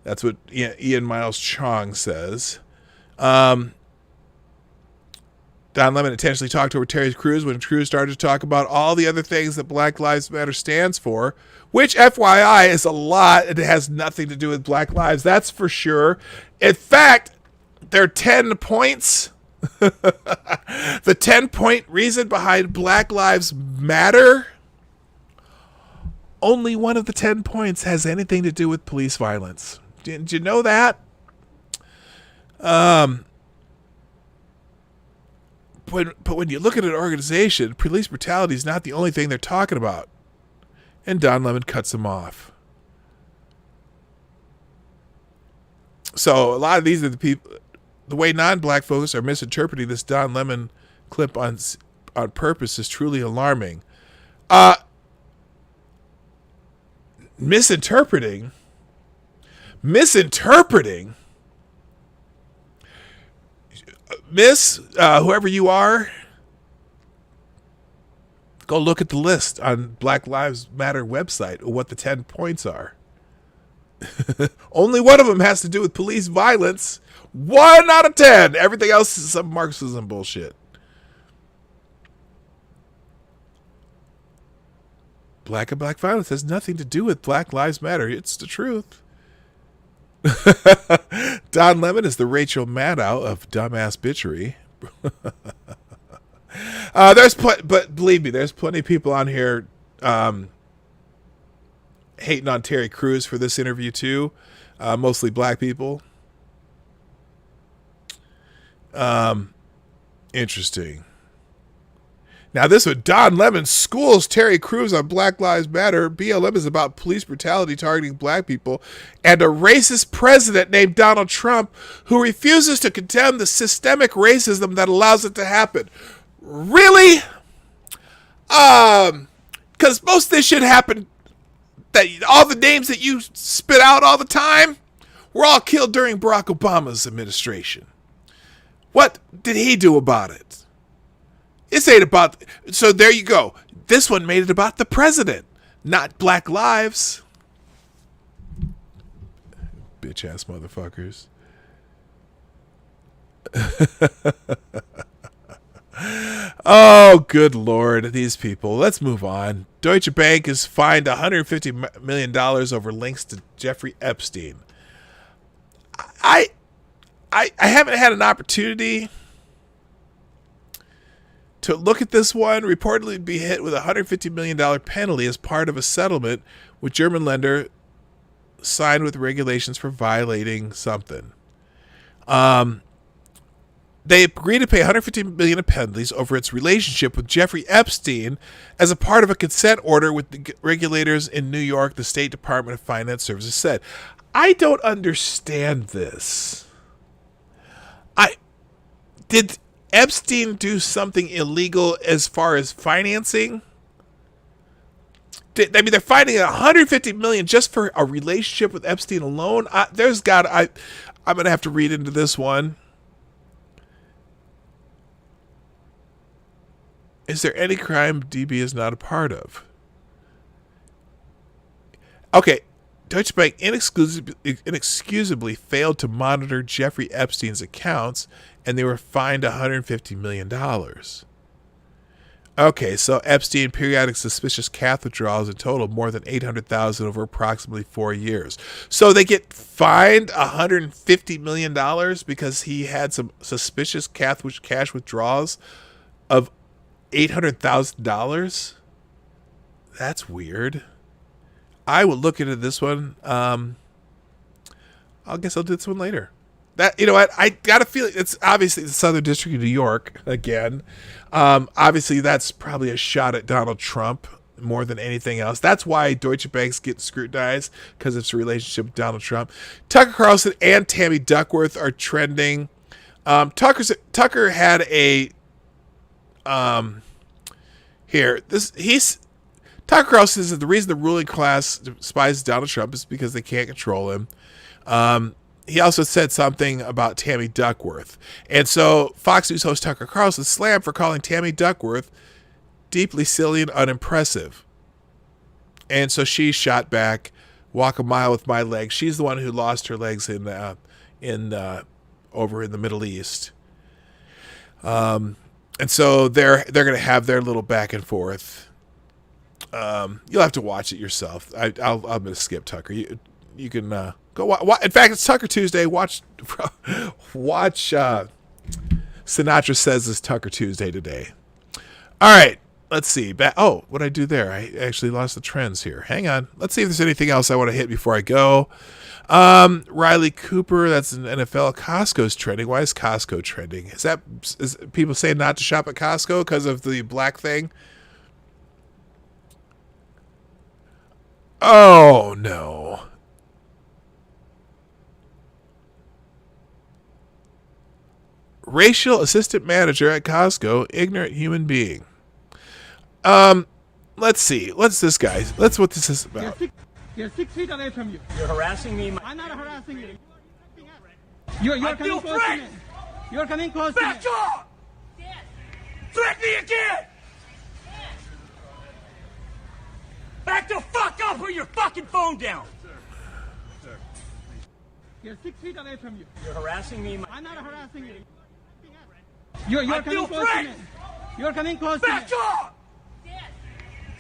That's what Ian Miles Chong says. Don Lemon intentionally talked over Terry Crews when Crews started to talk about all the other things that Black Lives Matter stands for, which, FYI, is a lot. It has nothing to do with Black lives, that's for sure. In fact, there are 10 points. The 10-point reason behind Black Lives Matter, only one of the 10 points has anything to do with police violence. Did you know that? But when you look at an organization, police brutality is not the only thing they're talking about. And Don Lemon cuts him off. So a lot of these are the people, the way non-black folks are misinterpreting this Don Lemon clip on purpose is truly alarming. Misinterpreting? Miss, whoever you are, go look at the list on Black Lives Matter website of what the 10 points are. Only one of them has to do with police violence. 1 out of 10. Everything else is some Marxism bullshit. Black on black violence has nothing to do with Black Lives Matter. It's the truth. Don Lemon is the Rachel Maddow of dumbass bitchery. But believe me, there's plenty of people on here hating on Terry Crews for this interview too. Mostly black people. Interesting. Now this one, Don Lemon schools Terry Crews on Black Lives Matter. BLM is about police brutality targeting black people and a racist president named Donald Trump who refuses to condemn the systemic racism that allows it to happen. Really? Because most of this shit happened, that all the names that you spit out all the time were all killed during Barack Obama's administration. What did he do about it? This ain't about... So there you go. This one made it about the president, not black lives. Bitch-ass motherfuckers. Oh, good Lord. These people. Let's move on. Deutsche Bank is fined $150 million over links to Jeffrey Epstein. I haven't had an opportunity to look at this one. Reportedly be hit with a $150 million penalty as part of a settlement with German lender signed with regulations for violating something. They agreed to pay $150 million in penalties over its relationship with Jeffrey Epstein as a part of a consent order with the regulators in New York, the State Department of Finance Services said. I don't understand this. Did Epstein do something illegal as far as financing? They're finding $150 million just for a relationship with Epstein alone. I'm gonna have to read into this one. Is there any crime DB is not a part of? Okay, Deutsche Bank inexcusably failed to monitor Jeffrey Epstein's accounts, and they were fined $150 million. Okay, so Epstein periodic suspicious cash withdrawals in total more than $800,000 over approximately 4 years. So they get fined $150 million because he had some suspicious cash withdrawals of $800,000. That's weird. I will look into this one. I guess I'll do this one later. That, you know what? I got a feeling it's obviously the Southern District of New York again. Obviously, that's probably a shot at Donald Trump more than anything else. That's why Deutsche Bank's getting scrutinized, because of its relationship with Donald Trump. Tucker Carlson and Tammy Duckworth are trending. Tucker had a Tucker Carlson says the reason the ruling class despises Donald Trump is because they can't control him. He also said something about Tammy Duckworth. And so Fox News host Tucker Carlson slammed for calling Tammy Duckworth deeply silly and unimpressive. And so she shot back, "Walk a mile with my legs." She's the one who lost her legs over in the Middle East. And so they're going to have their little back and forth. You'll have to watch it yourself. I'm going to skip Tucker. You can go watch. In fact, it's Tucker Tuesday. Watch Sinatra Says It's Tucker Tuesday today. All right, let's see. What'd I do there? I actually lost the trends here. Hang on. Let's see if there's anything else I want to hit before I go. Riley Cooper, that's an NFL. Costco's trending. Why is Costco trending? Is people saying not to shop at Costco because of the black thing? Oh, no. Racial assistant manager at Costco, ignorant human being. Let's see. What's this guy? What this is about. You're 6 feet away from you. You're harassing me. I'm not harassing you. You're coming close to me. You're coming close to me. Back off! Threaten me again! Back the fuck up, put your fucking phone down! Sir. You're 6 feet away from you. You're harassing me. I'm not harassing you. You're coming close to me. You're coming close to me. Back off!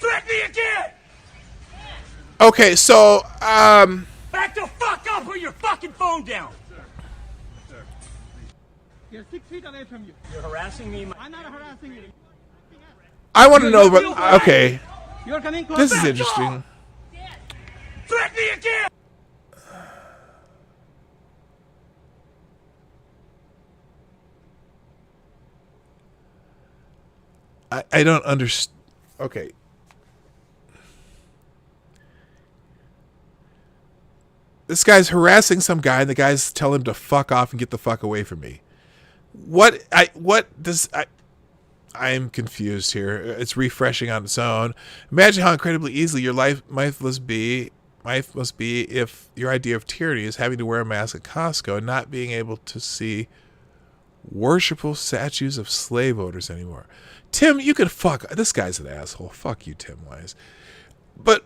Threaten me again! Okay, so, Back the fuck up, put your fucking phone down! Sir. You're 6 feet away from you. You're harassing me. I'm not harassing you. I want to know about, okay. You're coming close. This is interesting. Threaten me again! I don't understand. Okay. This guy's harassing some guy, and the guy's telling him to fuck off and get the fuck away from me. I'm confused here. It's refreshing on its own. Imagine how incredibly easily your life must be if your idea of tyranny is having to wear a mask at Costco and not being able to see worshipful statues of slave owners anymore. Tim, you can fuck. This guy's an asshole. Fuck you, Tim Wise. But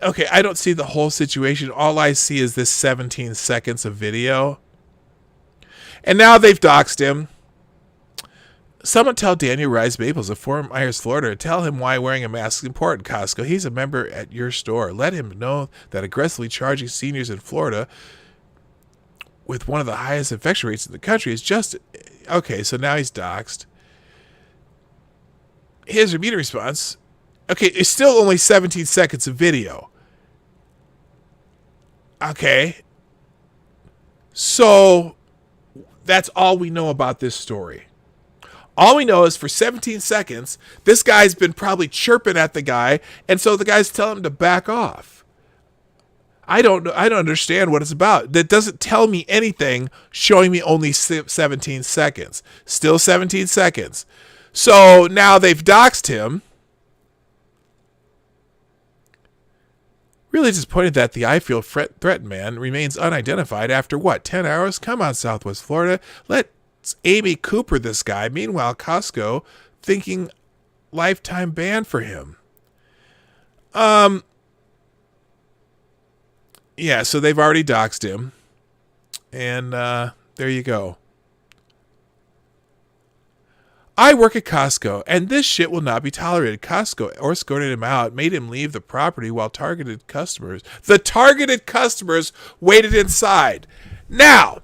okay, I don't see the whole situation. All I see is this 17 seconds of video. And now they've doxed him. Someone tell Daniel Rice Maples of Fort Myers, Florida, tell him why wearing a mask is important, Costco. He's a member at your store. Let him know that aggressively charging seniors in Florida with one of the highest infection rates in the country is just... Okay, so now he's doxed. His immediate response... Okay, it's still only 17 seconds of video. Okay. So... That's all we know about this story. All we know is for 17 seconds, this guy's been probably chirping at the guy, and so the guy's telling him to back off. I don't know. I don't understand what it's about. That doesn't tell me anything, showing me only 17 seconds. Still 17 seconds. So now they've doxed him. Really disappointed that the I feel threatened man remains unidentified after what, 10 hours? Come on, Southwest Florida. Let's Amy Cooper this guy. Meanwhile, Costco thinking lifetime ban for him. Yeah, so they've already doxed him. And there you go. I work at Costco, and this shit will not be tolerated. Costco escorted him out, made him leave the property while the targeted customers waited inside. Now,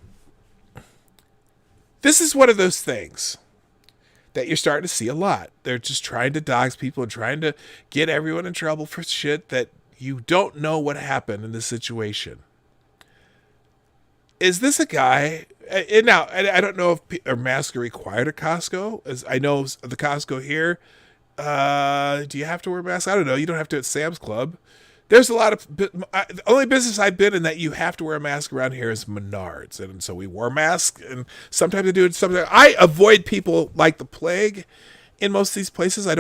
this is one of those things that you're starting to see a lot. They're just trying to dox people and trying to get everyone in trouble for shit that you don't know what happened in this situation. Is this a guy... And now, I don't know if a mask are required at Costco. As I know the Costco here, do you have to wear a mask? I don't know. You don't have to at Sam's Club. There's a lot of... The only business I've been in that you have to wear a mask around here is Menards. And so we wore masks, and sometimes I do it. Sometimes I avoid people like the plague in most of these places. I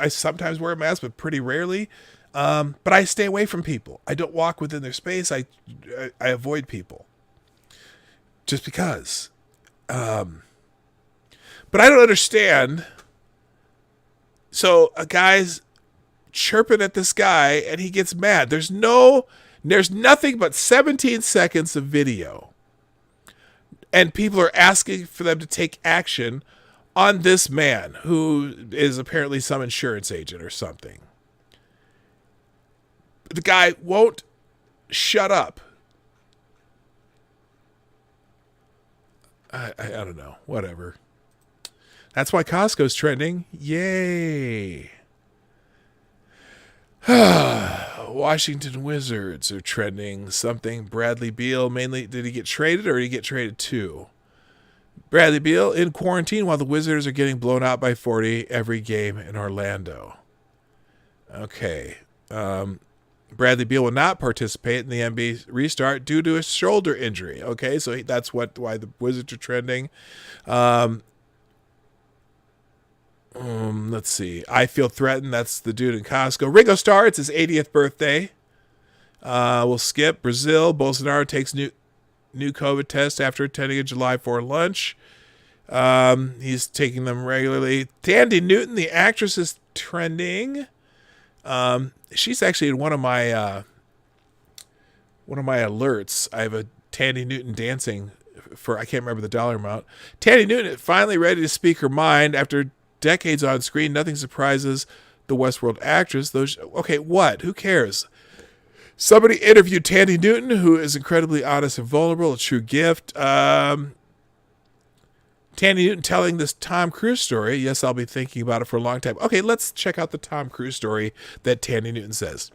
sometimes wear a mask, but pretty rarely. But I stay away from people. I don't walk within their space. I avoid people. Just because. But I don't understand. So a guy's chirping at this guy and he gets mad. There's nothing but 17 seconds of video. And people are asking for them to take action on this man who is apparently some insurance agent or something. The guy won't shut up. I don't know. Whatever. That's why Costco's trending. Yay. Washington Wizards are trending something. Bradley Beal mainly. Did he get traded or did he get traded too? Bradley Beal in quarantine while the Wizards are getting blown out by 40 every game in Orlando. Okay. Bradley Beal will not participate in the NBA restart due to a shoulder injury. Okay, so that's why the Wizards are trending. Let's see. I feel threatened. That's the dude in Costco. Ringo Starr, it's his 80th birthday. We'll skip. Brazil, Bolsonaro takes new COVID test after attending a July 4 lunch. He's taking them regularly. Tandy Newton, the actress, is trending. She's actually in one of my alerts. I have a Tandy Newton dancing for, I can't remember the dollar amount. Tandy Newton finally ready to speak her mind after decades on screen. Nothing surprises the Westworld actress. Okay, what? Who cares? Somebody interviewed Tandy Newton, who is incredibly honest and vulnerable, a true gift. Tandy Newton telling this Tom Cruise story. Yes, I'll be thinking about it for a long time. Okay, let's check out the Tom Cruise story that Tandy Newton says.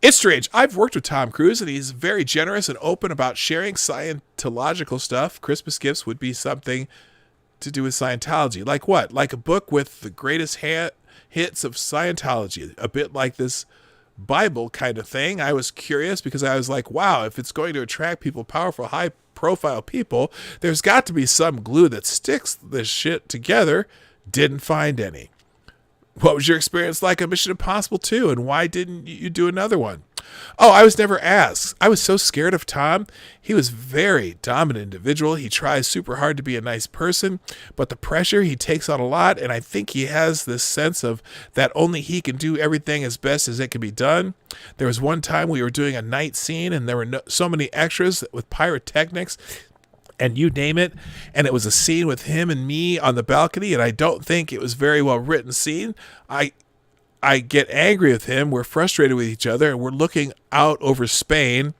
It's strange. I've worked with Tom Cruise, and he's very generous and open about sharing Scientological stuff. Christmas gifts would be something to do with Scientology. Like what? Like a book with the greatest hits of Scientology. A bit like this Bible kind of thing. I was curious because I was like, wow, if it's going to attract people, powerful, high-profile people, there's got to be some glue that sticks this shit together. Didn't find any. What was your experience like on Mission Impossible 2, and why didn't you do another one? Oh, I was never asked. I was so scared of Tom. He was a very dominant individual. He tries super hard to be a nice person, but the pressure he takes on a lot, and I think he has this sense of that only he can do everything as best as it can be done. There was one time we were doing a night scene, and there were so many extras with pyrotechnics, and you name it, and it was a scene with him and me on the balcony, and I don't think it was very well written scene. I get angry with him. We're frustrated with each other, and we're looking out over Spain.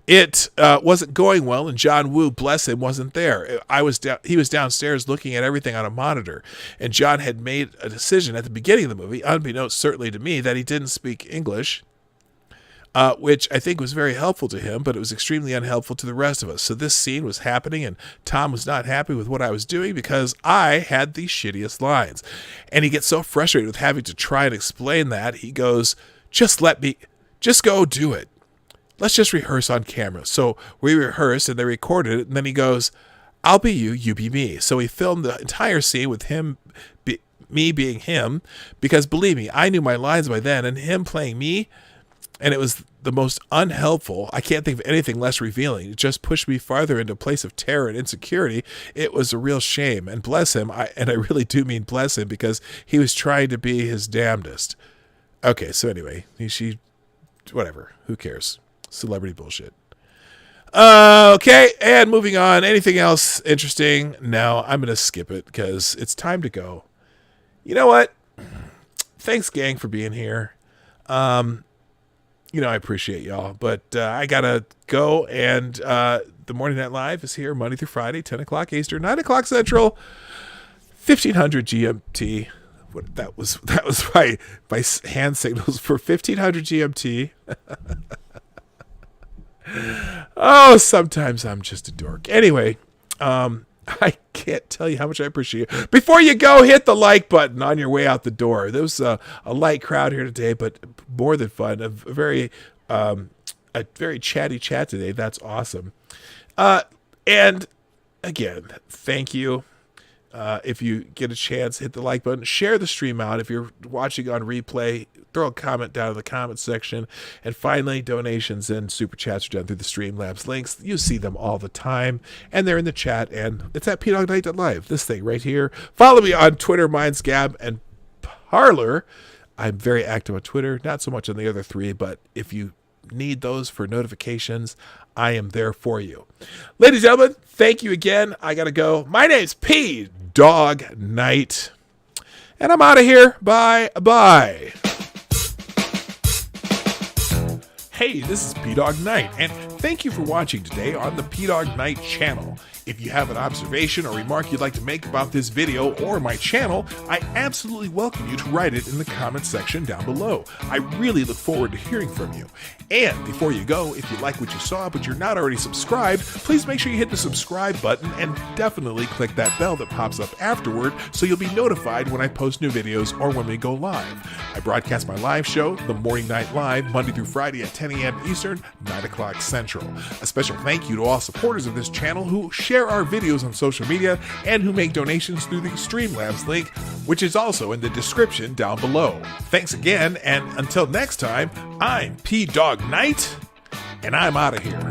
It wasn't going well, and John Woo, bless him, wasn't there. He was downstairs looking at everything on a monitor, and John had made a decision at the beginning of the movie, unbeknownst certainly to me, that he didn't speak English, which I think was very helpful to him, but it was extremely unhelpful to the rest of us. So this scene was happening, and Tom was not happy with what I was doing because I had the shittiest lines. And he gets so frustrated with having to try and explain that, he goes, just go do it. Let's just rehearse on camera. So we rehearsed, and they recorded it, and then he goes, I'll be you, you be me. So he filmed the entire scene with me being him, because believe me, I knew my lines by then, and him playing me, and it was the most unhelpful. I can't think of anything less revealing. It just pushed me farther into a place of terror and insecurity. It was a real shame. And bless him, and I really do mean bless him, because he was trying to be his damnedest. Okay, so anyway, whatever. Who cares? Celebrity bullshit. Okay, and moving on. Anything else interesting? No, I'm going to skip it because it's time to go. You know what? Thanks, gang, for being here. I appreciate y'all, but I gotta go, and the Morning Night Live is here Monday through Friday, 10 o'clock Eastern, 9 o'clock Central, 1500 GMT. That was my hand signals for 1500 GMT. Oh, sometimes I'm just a dork. Anyway, I can't tell you how much I appreciate it. Before you go, hit the like button on your way out the door. There was a light crowd here today, but more than fun. A very chatty chat today. That's awesome. And again, thank you. If you get a chance, hit the like button. Share the stream out. If you're watching on replay, throw a comment down in the comment section. And finally, donations and super chats are done through the Streamlabs links. You see them all the time, and they're in the chat, and it's at pdognight.live, this thing right here. Follow me on Twitter, Mindsgab, and Parler. I'm very active on Twitter, not so much on the other three, but if you need those for notifications, I am there for you. Ladies and gentlemen, thank you again. I gotta go. My name's P Dog Night, and I'm out of here. Bye. Hey, this is P Dog Night, and thank you for watching today on the P Dog Night channel. If you have an observation or remark you'd like to make about this video or my channel, I absolutely welcome you to write it in the comment section down below. I really look forward to hearing from you. And before you go, if you like what you saw but you're not already subscribed, please make sure you hit the subscribe button and definitely click that bell that pops up afterward so you'll be notified when I post new videos or when we go live. I broadcast my live show, The Morning Night Live, Monday through Friday at 10 a.m. Eastern, 9 o'clock Central. A special thank you to all supporters of this channel who share our videos on social media and who make donations through the Streamlabs link, which is also in the description down below. Thanks again, and until next time, I'm P Dog Night, and I'm out of here.